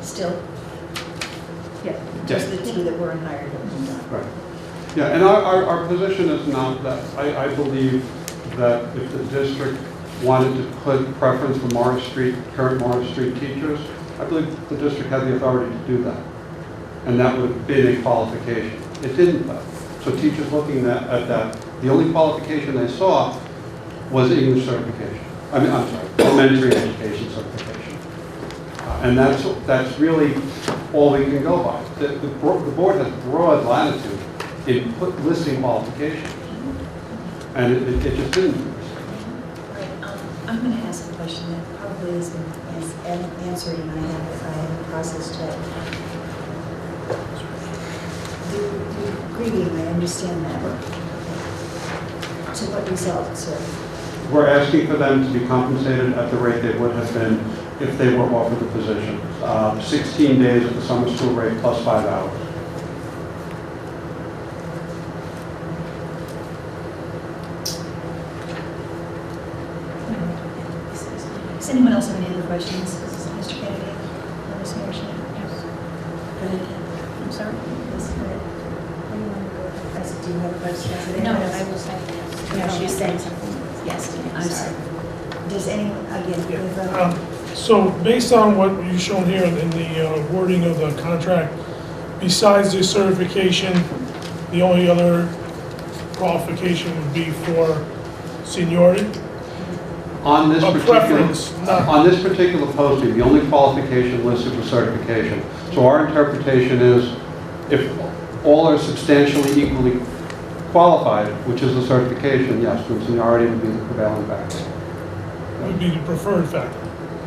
Still? Yeah. Just the 2 that weren't hired. Right. Yeah, and our position is not that, I believe that if the district wanted to put preference for current Morris Street teachers, I believe the district had the authority to do that. And that would have been a qualification. It didn't though. So teachers looking at that, the only qualification they saw was English certification. I'm sorry, elementary education certification. And that's really all we can go by. The board has broad latitude in listing qualifications. And it just didn't. I'm going to ask a question that probably has been answered and I haven't processed yet. The grieving, I understand that. To what result, sir? We're asking for them to be compensated at the rate they would have been if they were offered the position. 16 days at the summer school rate plus 5 hours. Does anyone else have any other questions? Mr. Kennedy or Ms. Marshall? Yes. Go ahead. I'm sorry? Yes, go ahead. Where do you want to go? I said, do you have a question? No, I will say yes. No, she's saying something. Yes, I'm sorry. Does anyone, again, So based on what you've shown here in the wording of the contract, besides the certification, the only other qualification would be for seniority? On this A particular, preference, not- on this particular posting, the only qualification listed was certification. So our interpretation is if all are substantially equally qualified, which is the certification, yes, then seniority would be the prevailing factor. Would be the preferred factor.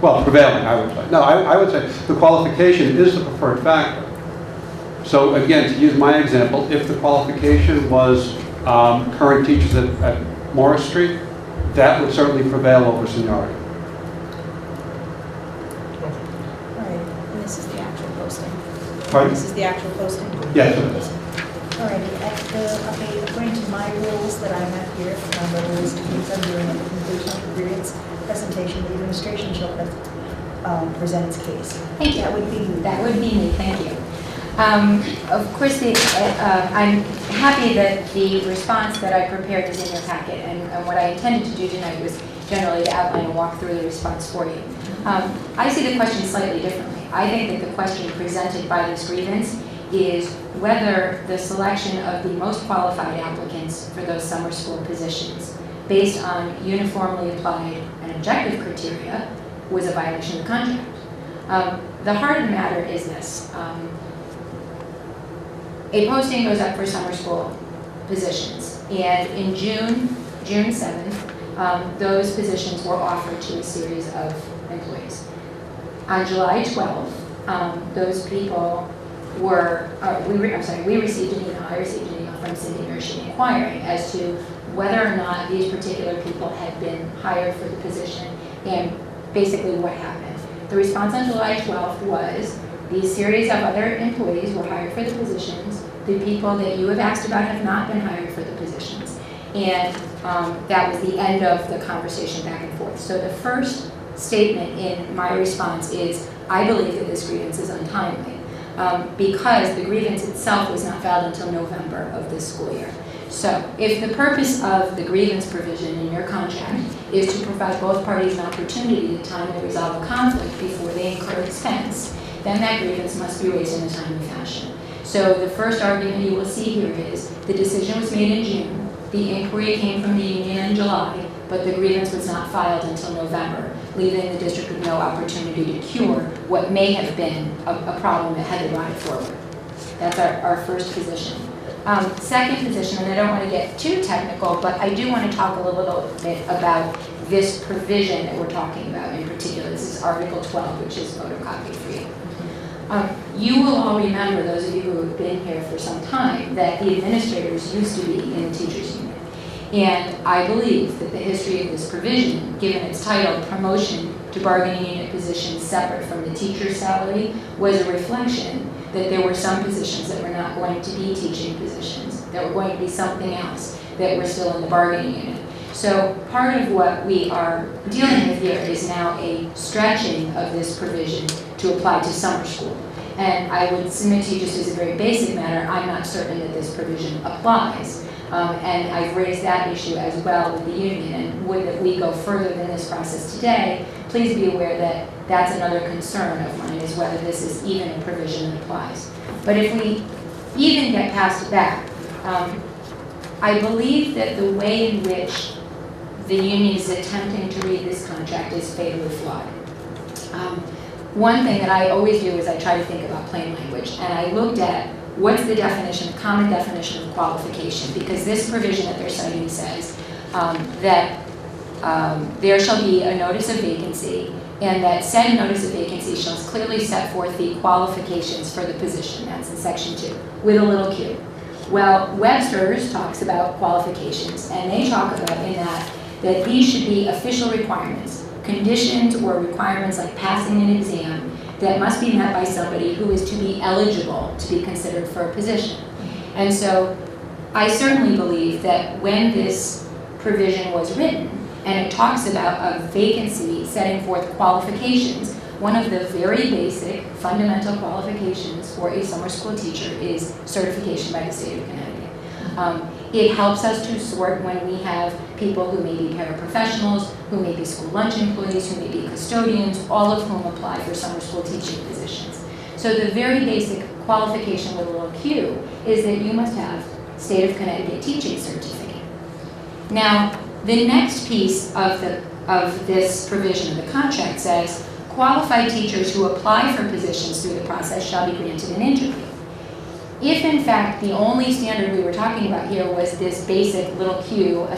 Well, prevailing, I would say. No, I would say the qualification is the preferred factor. So again, to use my example, if the qualification was current teachers at Morris Street, that would certainly prevail over seniority. All right, and this is the actual posting. Pardon? This is the actual posting? Yes, it is. all right, according to my rules that I have here, the rules to use under the conclusion of the grievance presentation, the administration shall present its case. Thank you. That would be you. That would be me, thank you. Of course, I'm happy that the response that I prepared is in your packet, and what I intended to do tonight was generally to outline and walk through the response for you. I see the question slightly differently. I think that the question presented by this grievance is whether the selection of the most qualified applicants for those summer school positions based on uniformly applied and objective criteria was a violation of the contract. The heart of the matter is this. A posting goes up for summer school positions, and in June 7th, those positions were offered to a series of employees. On July 12th, those people were, we received an email, I received an email from Cindy Mershey inquiring as to whether or not these particular people had been hired for the position and basically what happened. The response on July 12th was, these series of other employees were hired for the positions. The people that you have asked about have not been hired for the positions. And that was the end of the conversation back and forth. So the first statement in my response is, I believe that this grievance is untimely because the grievance itself was not filed until November of this school year. So if the purpose of the grievance provision in your contract is to provide both parties an opportunity to timely resolve a conflict before they incur expense, then that grievance must be raised in a timely fashion. So the first argument you will see here is the decision was made in June, the inquiry came from the union in July, but the grievance was not filed until November, leaving the district with no opportunity to cure what may have been a problem that had to ride forward. That's our first position. Second position, and I don't want to get too technical, but I do want to talk a little bit about this provision that we're talking about in particular. This is Article 12, which is photocopied for you. You will all remember, those of you who have been here for some time, that the administrators used to be in the teachers union. And I believe that the history of this provision, given its title, Promotion to Bargaining Unit Positions Separate from the Teacher's Salary, was a reflection that there were some positions that were not going to be teaching positions, that were going to be something else, that were still in the bargaining unit. So part of what we are dealing with here is now a stretching of this provision to apply to summer school. And I would submit to you, just as a very basic matter, I'm not certain that this provision applies. And I've raised that issue as well with the union, and would that we go further than this process today, please be aware that that's another concern of mine, is whether this is even a provision that applies. But if we even get past that, I believe that the way in which the union is attempting to read this contract is fatally flawed. One thing that I always do is I try to think about plain language, and I looked at what's the definition, the common definition of qualification, because this provision that they're citing says that there shall be a notice of vacancy, and that said notice of vacancy shall clearly set forth the qualifications for the position. That's in section 2, with a little q. Well, Webster's talks about qualifications, and they talk about in that these should be official requirements, conditions or requirements like passing an exam that must be met by somebody who is to be eligible to be considered for a position. And so I certainly believe that when this provision was written, and it talks about a vacancy setting forth qualifications, one of the very basic fundamental qualifications for a summer school teacher is certification by the state of Connecticut. It helps us to sort when we have people who may be paraprofessionals, who may be school lunch employees, who may be custodians, all of whom apply for summer school teaching positions. So the very basic qualification with a little q is that you must have state of Connecticut teaching certificate. Now, the next piece of this provision of the contract says, qualified teachers who apply for positions through the process shall be granted an interview. If in fact the only standard we were talking about here was this basic little q, a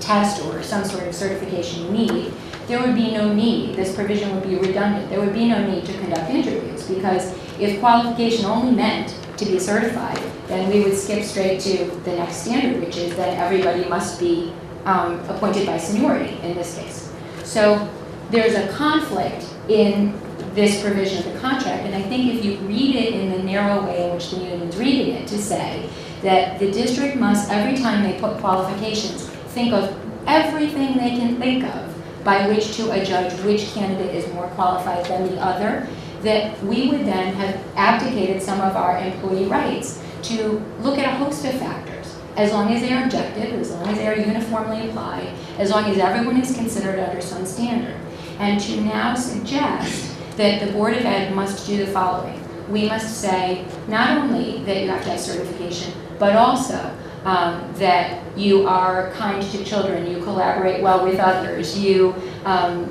test or some sort of certification you need, there would be no need, this provision would be redundant, there would be no need to conduct interviews, because if qualification only meant to be certified, then we would skip straight to the next standard, which is that everybody must be appointed by seniority in this case. So there's a conflict in this provision of the contract, and I think if you read it in the narrow way in which the union's reading it, to say that the district must, every time they put qualifications, think of everything they can think of by which to adjudge which candidate is more qualified than the other, that we would then have abdicated some of our employee rights to look at a host of factors, as long as they are objective, as long as they are uniformly applied, as long as everyone is considered under some standard. And to now suggest that the Board of Ed must do the following. We must say not only that you have to have certification, but also that you are kind to children, you collaborate well with others, you have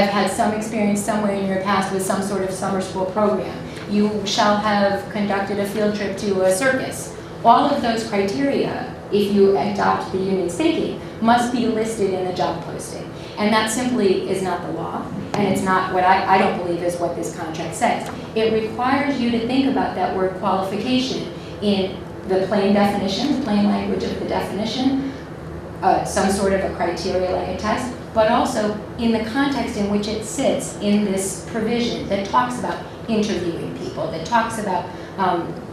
had some experience somewhere in your past with some sort of summer school program. You shall have conducted a field trip to a circus. All of those criteria, if you adopt the union's thinking, must be listed in the job posting. And that simply is not the law, and it's not what I don't believe is what this contract says. It requires you to think about that word qualification in the plain definition, the plain language of the definition, some sort of a criteria like a test, but also in the context in which it sits in this provision that talks about interviewing people, that talks about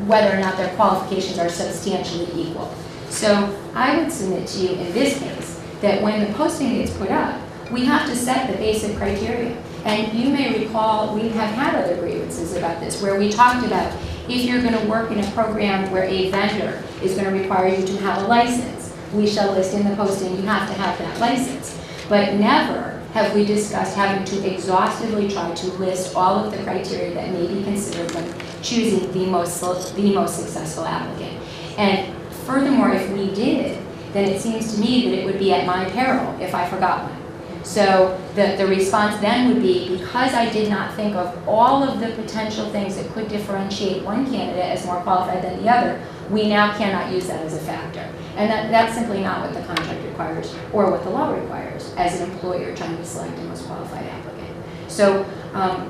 whether or not their qualifications are substantially equal. So I would submit to you in this case that when the posting gets put up, we have to set the basic criteria. And you may recall we have had other grievances about this, where we talked about If you're going to work in a program where a vendor is going to require you to have a license, we shall list in the posting you have to have that license. But never have we discussed having to exhaustively try to list all of the criteria that may be considered when choosing the most successful applicant. And furthermore, if we did, then it seems to me that it would be at my peril if I forgot one. So the response then would be, because I did not think of all of the potential things that could differentiate one candidate as more qualified than the other, we now cannot use that as a factor. And that's simply not what the contract requires or what the law requires as an employer trying to select the most qualified applicant. So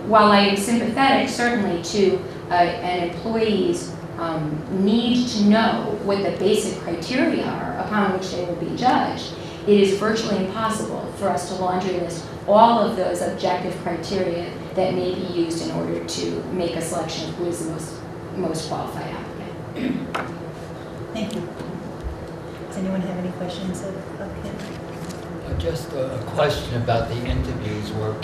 while I am sympathetic certainly to an employee's need to know what the basic criteria are upon which they will be judged, it is virtually impossible for us to laundry list all of those objective criteria that may be used in order to make a selection of who is the most qualified applicant. Thank you. Does anyone have any questions of him? Just a question about the interviews. Were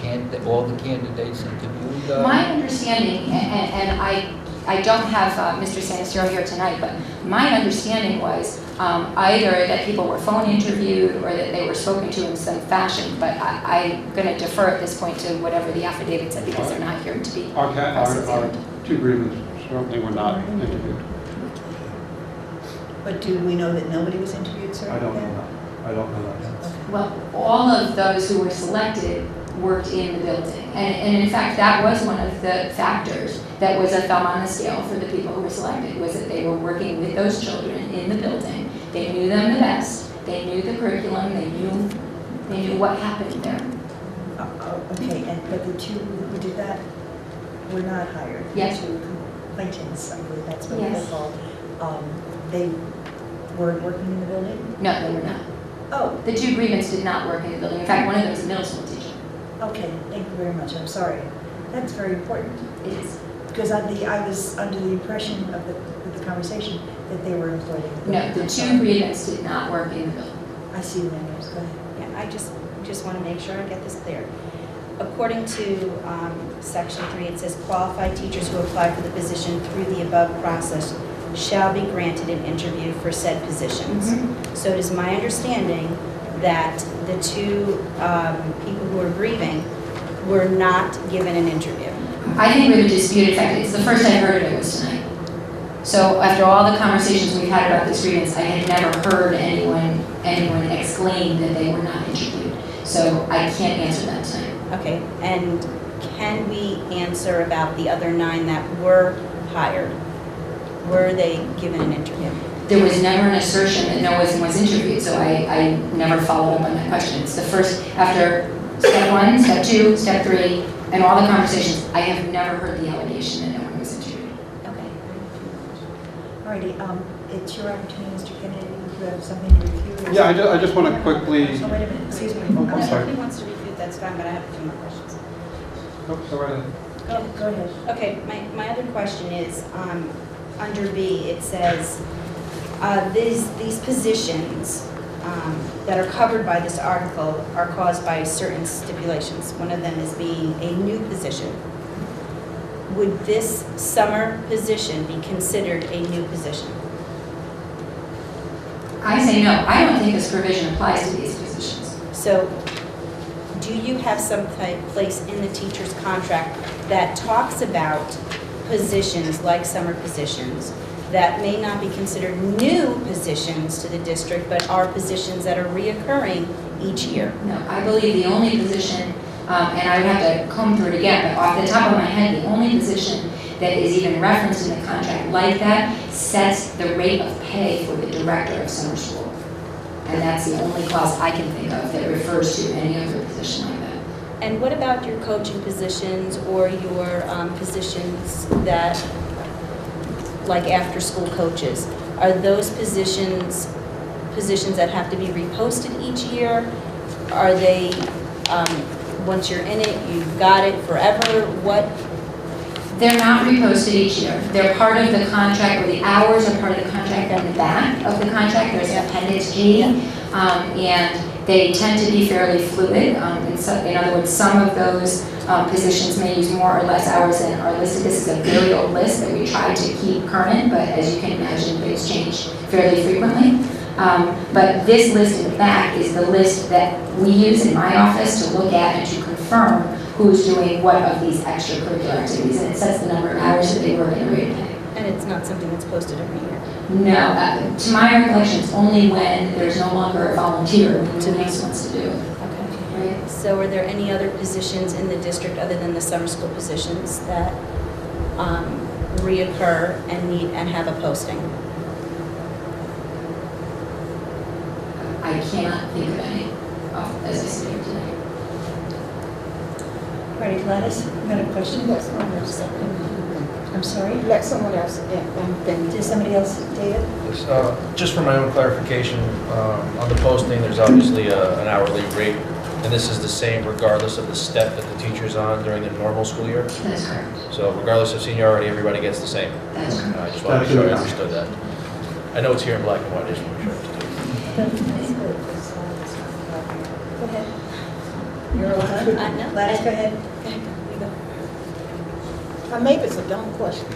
all the candidates interviewed? My understanding, and I don't have Mr. Sanastero here tonight, but my understanding was either that people were phone interviewed or that they were spoken to in some fashion, but I'm going to defer at this point to whatever the affidavit said because they're not here to be Our two grievance certainly were not interviewed. But do we know that nobody was interviewed, sir? I don't know that. I don't know that. Well, all of those who were selected worked in the building. And in fact, that was one of the factors that was a thumb on the scale for the people who were selected, was that they were working with those children in the building. They knew them the best. They knew the curriculum. They knew what happened there. Okay, but the two who did that were not hired. Yes. The two complainants, I believe that's what Yes. they're called. They were working in the building? No, they were not. Oh. The two grievance did not work in the building. In fact, one of them was a middle school teacher. Okay, thank you very much. I'm sorry. That's very important. It is. Because I was under the impression of the conversation that they were employed in the building. No, the two grievance did not work in the building. I see the names. Go ahead. Yeah, I just want to make sure I get this clear. According to Section 3, it says qualified teachers who apply for the position through the above process shall be granted an interview for said positions. Mm-hmm. So it is my understanding that the two people who are grieving were not given an interview. I think we would dispute it. In fact, it's the first I heard of it was tonight. So after all the conversations we've had about this grievance, I had never heard anyone exclaim that they were not interviewed. So I can't answer that tonight. Okay, and can we answer about the other 9 that were hired? Were they given an interview? There was never an assertion that no one was interviewed, so I never followed up on that question. It's the first, after step 1, step 2, step 3, and all the conversations, I have never heard the allegation that no one was interviewed. Okay. Alrighty, it's your opportunity, Mr. Kennedy, if you have something to refute. Yeah, I just want to quickly. Oh, wait a minute, excuse me. I'm sorry. If he wants to refute, that's fine, but I have a few more questions. Oh, so right ahead. Go ahead. Okay, my other question is, under B, it says, these positions that are covered by this article are caused by certain stipulations. One of them is being a new position. Would this summer position be considered a new position? I say no. I don't think this provision applies to these positions. So, do you have some place in the teacher's contract that talks about positions like summer positions that may not be considered new positions to the district, but are positions that are reoccurring each year? No, I believe the only position, and I would have to comb through it again, but off the top of my head, the only position that is even referenced in the contract like that sets the rate of pay for the director of summer school. And that's the only clause I can think of that refers to any other position like that. And what about your coaching positions or your positions that, like after-school coaches? Are those positions that have to be reposted each year? Are they, once you're in it, you've got it forever? What? They're not reposted each year. They're part of the contract, or the hours are part of the contract on the back of the contract. There's an Appendix G, and they tend to be fairly fluid. In other words, some of those positions may use more or less hours than are listed. This is a very old list that we try to keep current, but as you can imagine, things change fairly frequently. But this list in the back is the list that we use in my office to look at and to confirm who's doing what of these extracurricular activities, and it sets the number of hours that they work in a rate of pay. And it's not something that's posted every year? No, to my recollection, it's only when there's no longer a volunteer who next wants to do it. Okay. Right. So are there any other positions in the district other than the summer school positions that reoccur and have a posting? I cannot think of any as I sit here today. Ready, Gladys? You got a question? Let someone else. I'm sorry? Let someone else, then. Did somebody else, David? Yes, just for my own clarification, on the posting, there's obviously an hourly rate, and this is the same regardless of the step that the teacher's on during the normal school year? That's correct. So regardless of seniority, everybody gets the same? That's correct. I just want to make sure I understood that. I know it's here in black and white, I just want to make sure. Go ahead. You're all done? No. Gladys, go ahead. Maybe it's a dumb question.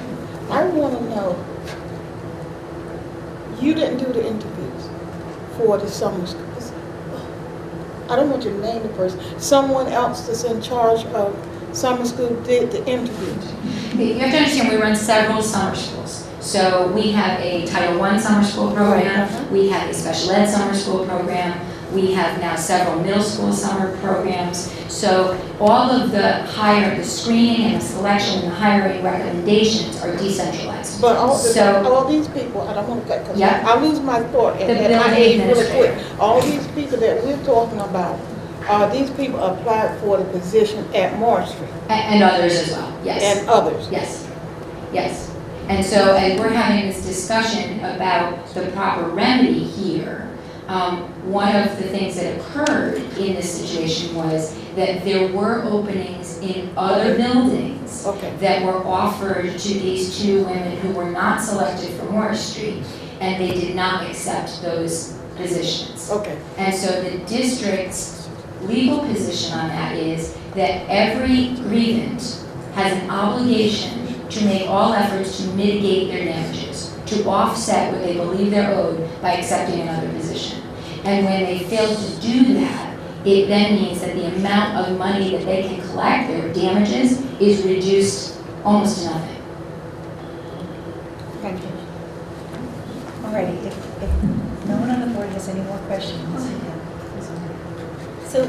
I want to know, you didn't do the interviews for the summer schools. I don't want you to name the person. Someone else that's in charge of summer school did the interviews. You have to understand, we run several summer schools. So we have a Title I summer school program, we have a special ed summer school program, we have now several middle school summer programs. So all of the screening and the selection and the hiring recommendations are decentralized. But all these people, I don't want to cut, because Yeah. I lose my thought, and The I age really quick. administrator. All these people that we're talking about, these people applied for the position at Morris Street. And others as well, yes. And others. Yes, yes. And so as we're having this discussion about the proper remedy here, one of the things that occurred in this situation was that there were openings in other buildings that were offered to these two women who were not selected for Morris Street, and they did not accept those positions. Okay. And so the district's legal position on that is that every grievant has an obligation to make all efforts to mitigate their damages, to offset what they believe they're owed by accepting another position. And when they fail to do that, it then means that the amount of money that they can collect, their damages, is reduced almost to nothing. Thank you. All righty, if no one on the board has any more questions. So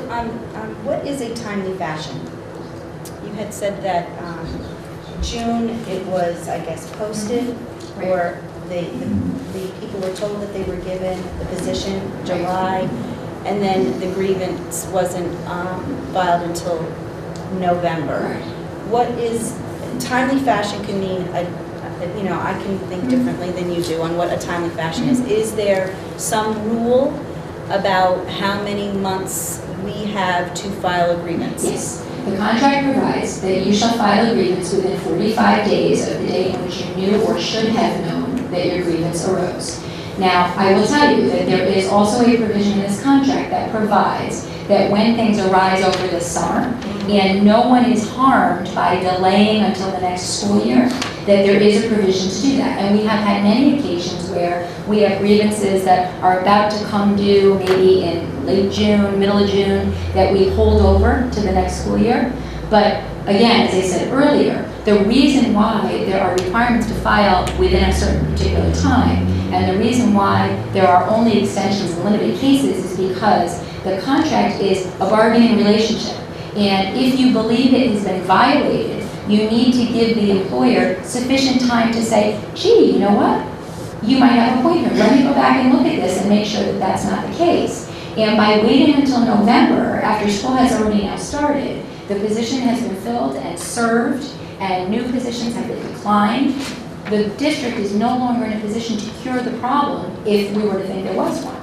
what is a timely fashion? You had said that June it was, I guess, posted, or the people were told that they were given the position July, and then the grievance wasn't filed until November. What is timely fashion can mean, I can think differently than you do on what a timely fashion is. Is there some rule about how many months we have to file a grievance? Yes. The contract provides that you shall file a grievance within 45 days of the day in which you knew or should have known that your grievance arose. Now, I will tell you that there is also a provision in this contract that provides that when things arise over the summer and no one is harmed by delaying until the next school year, that there is a provision to do that. And we have had many occasions where we have grievances that are about to come due, maybe in late June, middle of June, that we hold over to the next school year. But again, as I said earlier, the reason why there are requirements to file within a certain particular time, and the reason why there are only extensions in limited cases is because the contract is a bargaining relationship. And if you believe it has been violated, you need to give the employer sufficient time to say, gee, you know what? You might have a point here. Let me go back and look at this and make sure that that's not the case. And by waiting until November, after school has already now started, the position has been filled and served, and new positions have been declined. The district is no longer in a position to cure the problem if we were to think there was one.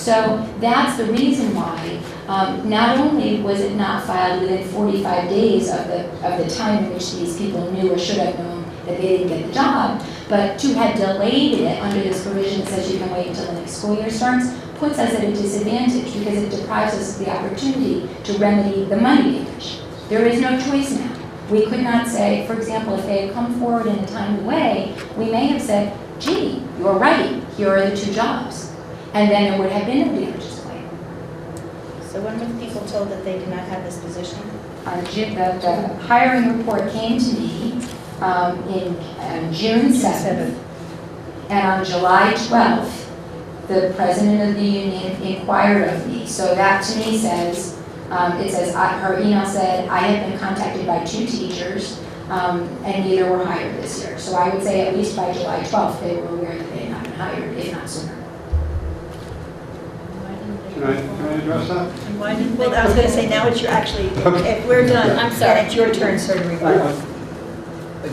So that's the reason why, not only was it not filed within 45 days of the time in which these people knew or should have known that they didn't get the job, but to have delayed it under this provision that says you can wait until the next school year starts, puts us at a disadvantage because it deprives us of the opportunity to remedy the money damage. There is no choice now. We could not say, for example, if they had come forward in a timely way, we may have said, gee, you're right, here are the 2 jobs. And then there would have been no damages claim. So when were people told that they cannot have this position? The hiring report came to me on June 7th. And on July 12th, the president of the union inquired of me. So that to me says, her email said, I have been contacted by 2 teachers and neither were hired this year. So I would say at least by July 12th, they were aware that they had not been hired, if not sooner. Can I address that? And why didn't they? Well, I was going to say, now it's your, actually, if we're done, I'm sorry. and it's your turn, sir, to rebut.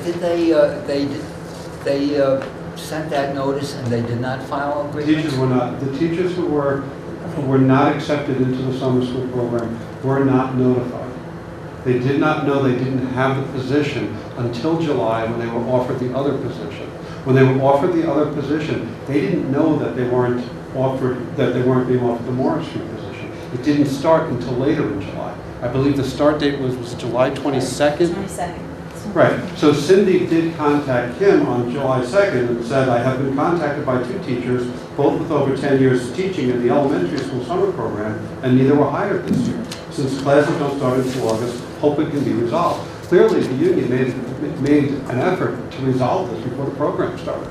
Did they sent that notice and they did not file a grievance? Teachers were not. The teachers who were not accepted into the summer school program were not notified. They did not know they didn't have the position until July when they were offered the other position. When they were offered the other position, they didn't know that they weren't being offered the Morris Street position. It didn't start until later in July. I believe the start date was July 22nd? 22nd. Right. So Cindy did contact him on July 2nd and said, I have been contacted by 2 teachers, both with over 10 years of teaching in the elementary school summer program, and neither were hired this year. Since classes don't start until August, hope it can be resolved. Clearly, the union made an effort to resolve this before the program started.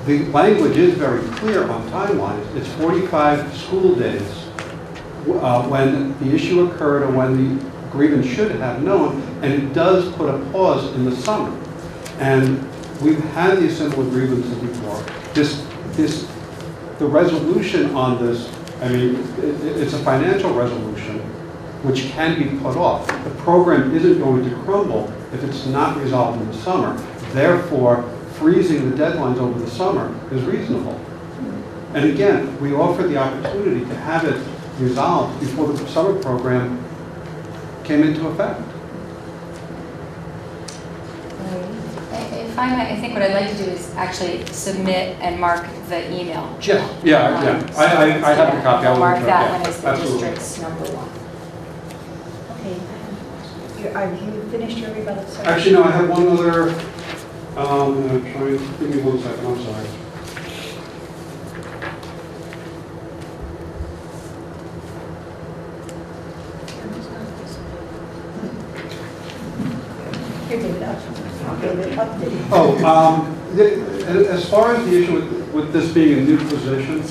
The language is very clear on timelines. It's 45 school days when the issue occurred or when the grievance should have known, and it does put a pause in the summer. And we've had these similar grievances before. The resolution on this, I mean, it's a financial resolution which can be put off. The program isn't going to crumble if it's not resolved in the summer. Therefore, freezing the deadlines over the summer is reasonable. And again, we offer the opportunity to have it resolved before the summer program came into effect. If I might, I think what I'd like to do is actually submit and mark the email. Yeah. I have the copy. I'll mark that one as the absolutely. district's number 1. Okay. Are you finished your rebuttal, sir? Actually, no, I have one other, give me 1 second, I'm sorry. Here, David, update. As far as the issue with this being a new position,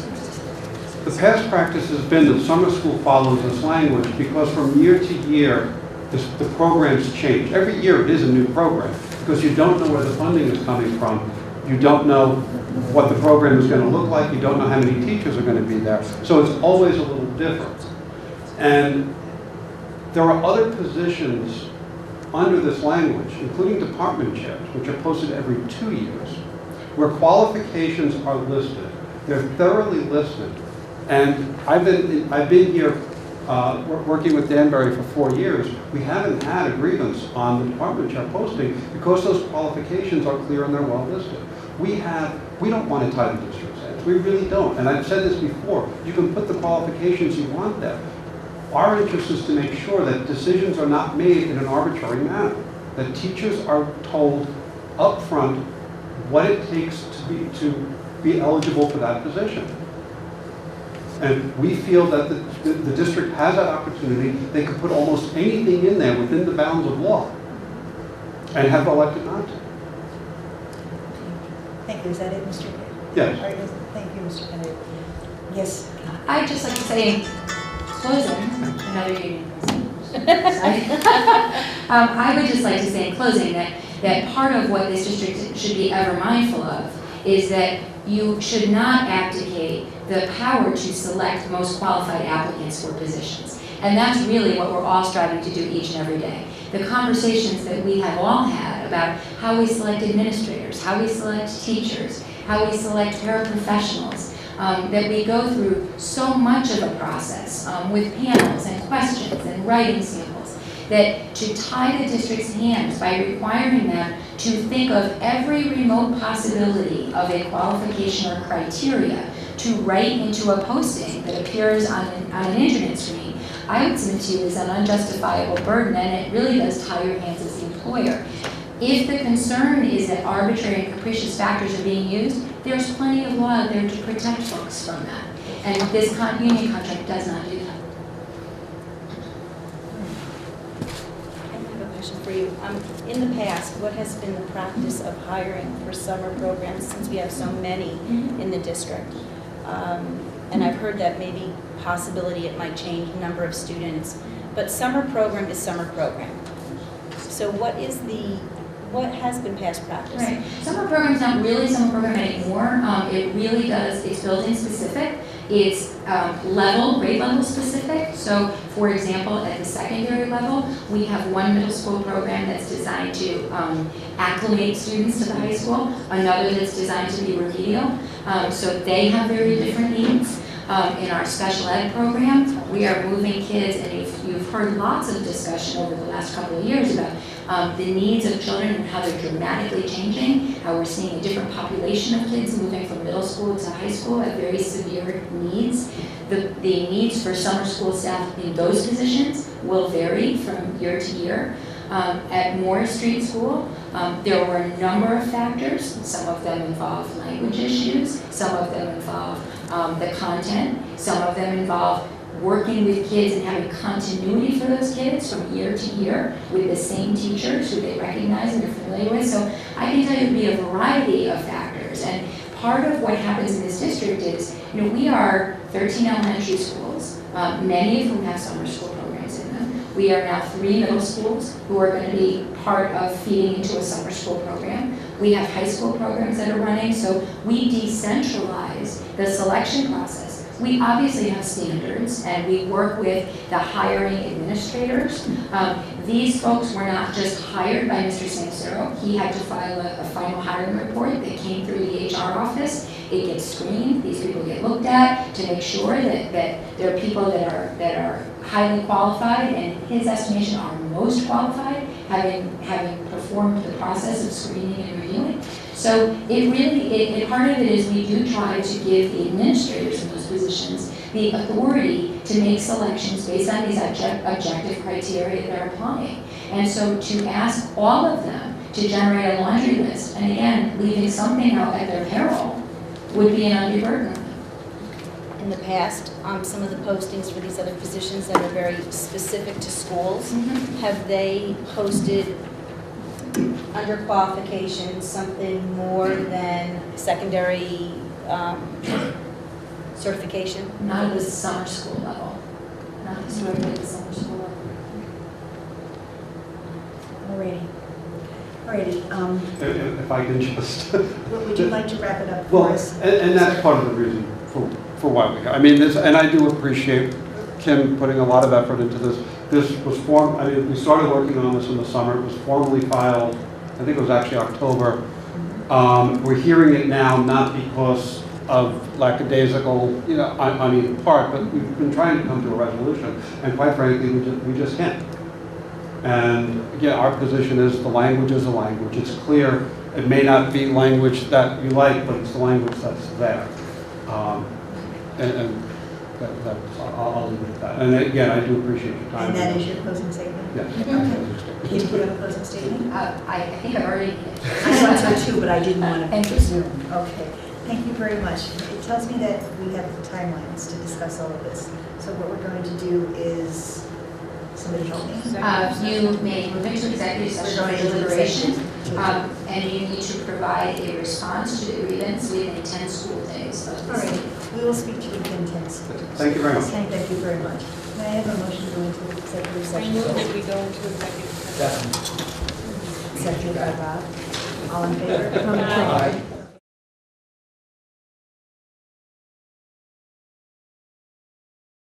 the past practice has been that summer school follows this language because from year to year, the programs change. Every year it is a new program because you don't know where the funding is coming from. You don't know what the program is going to look like. You don't know how many teachers are going to be there. So it's always a little different. And there are other positions under this language, including department chairs, which are posted every 2 years, where qualifications are listed. They're thoroughly listed. And I've been here working with Danbury for 4 years. We haven't had a grievance on the department chair posting because those qualifications are clear and they're well listed. We don't want to tie the district's hands. We really don't. And I've said this before. You can put the qualifications you want there. Our interest is to make sure that decisions are not made in an arbitrary manner, that teachers are told up front what it takes to be eligible for that position. And we feel that the district has that opportunity. They can put almost anything in there within the bounds of law and have elected not to. Thank you. Is that it, Mr. Kennedy? Yes. All right, thank you, Mr. Kennedy. Yes. I'd just like to say, closing, another union I would just like to say in closing that part of what this district should be ever mindful of is that you should not abdicate the power to select most qualified applicants for positions. And that's really what we're all striving to do each and every day. The conversations that we have all had about how we select administrators, how we select teachers, how we select paraprofessionals, that we go through so much of a process with panels and questions and writing samples, that to tie the district's hands by requiring them to think of every remote possibility of a qualification or criteria to write into a posting that appears on an internet screen, I would submit to you is an unjustifiable burden, and it really does tie your hands as the employer. If the concern is that arbitrary and capricious factors are being used, there's plenty of law out there to protect folks from that. And this union contract does not do that. I have a question for you. In the past, what has been the practice of hiring for summer programs, since we have so many in the district? And I've heard that maybe possibility it might change the number of students, but summer program is summer program. So what has been past practice? Right. Summer program's not really summer program anymore. It really does, it's building specific. It's grade level specific. So for example, at the secondary level, we have one middle school program that's designed to acclimate students to the high school, another that's designed to be remedial. So they have very different needs. In our special ed program, we are moving kids, and you've heard lots of discussion over the last couple of years about the needs of children and how they're dramatically changing, how we're seeing a different population of kids moving from middle school to high school at very severe needs. The needs for summer school staff in those positions will vary from year to year. At Morris Street School, there were a number of factors. Some of them involve language issues, some of them involve the content, some of them involve working with kids and having continuity for those kids from year to year with the same teachers who they recognize and are familiar with. So I can tell you it would be a variety of factors. And part of what happens in this district is, we are 13 elementary schools, many of whom have summer school programs in them. We are now 3 middle schools who are going to be part of feeding into a summer school program. We have high school programs that are running, so we decentralize the selection process. We obviously have standards, and we work with the hiring administrators. These folks were not just hired by Mr. Samsero. He had to file a final hiring report that came through the HR office. It gets screened. These people get looked at to make sure that there are people that are highly qualified, and his estimation are most qualified, having performed the process of screening and reviewing. So it really, part of it is we do try to give the administrators in those positions the authority to make selections based on these objective criteria they're applying. And so to ask all of them to generate a laundry list, and again, leaving something out at their peril, would be an undue burden. In the past, some of the postings for these other positions that are very specific to schools, have they posted under qualifications something more than secondary certification? Not at the summer school level. Not historically at the summer school level. Alrighty. If I can just... Would you like to wrap it up for us? And that's part of the reason for why we... I mean, and I do appreciate Kim putting a lot of effort into this. This was we started working on this in the summer. It was formally filed, I think it was actually October. We're hearing it now not because of lackadaisical, on either part, but we've been trying to come to a resolution, and quite frankly, we just can't. And again, our position is the language is a language. It's clear. It may not be language that you like, but it's the language that's there. I'll leave it at that. And again, I do appreciate your time. And that is your closing statement? Yes. Okay. Did you have a closing statement? I think I've already... I thought so too, but I didn't want to Thank you. presume. Okay. Thank you very much. It tells me that we have timelines to discuss all of this. So what we're going to do is, somebody help me? You may move into executive session for deliberation, and you need to provide a response to the grievance within 10 school days of All this. right. We will speak to you in 10 school days. Thank you very much. Thank you very much. May I have a motion to go into executive session? I move that we go into executive session. Second by Rob. All in favor? Aye.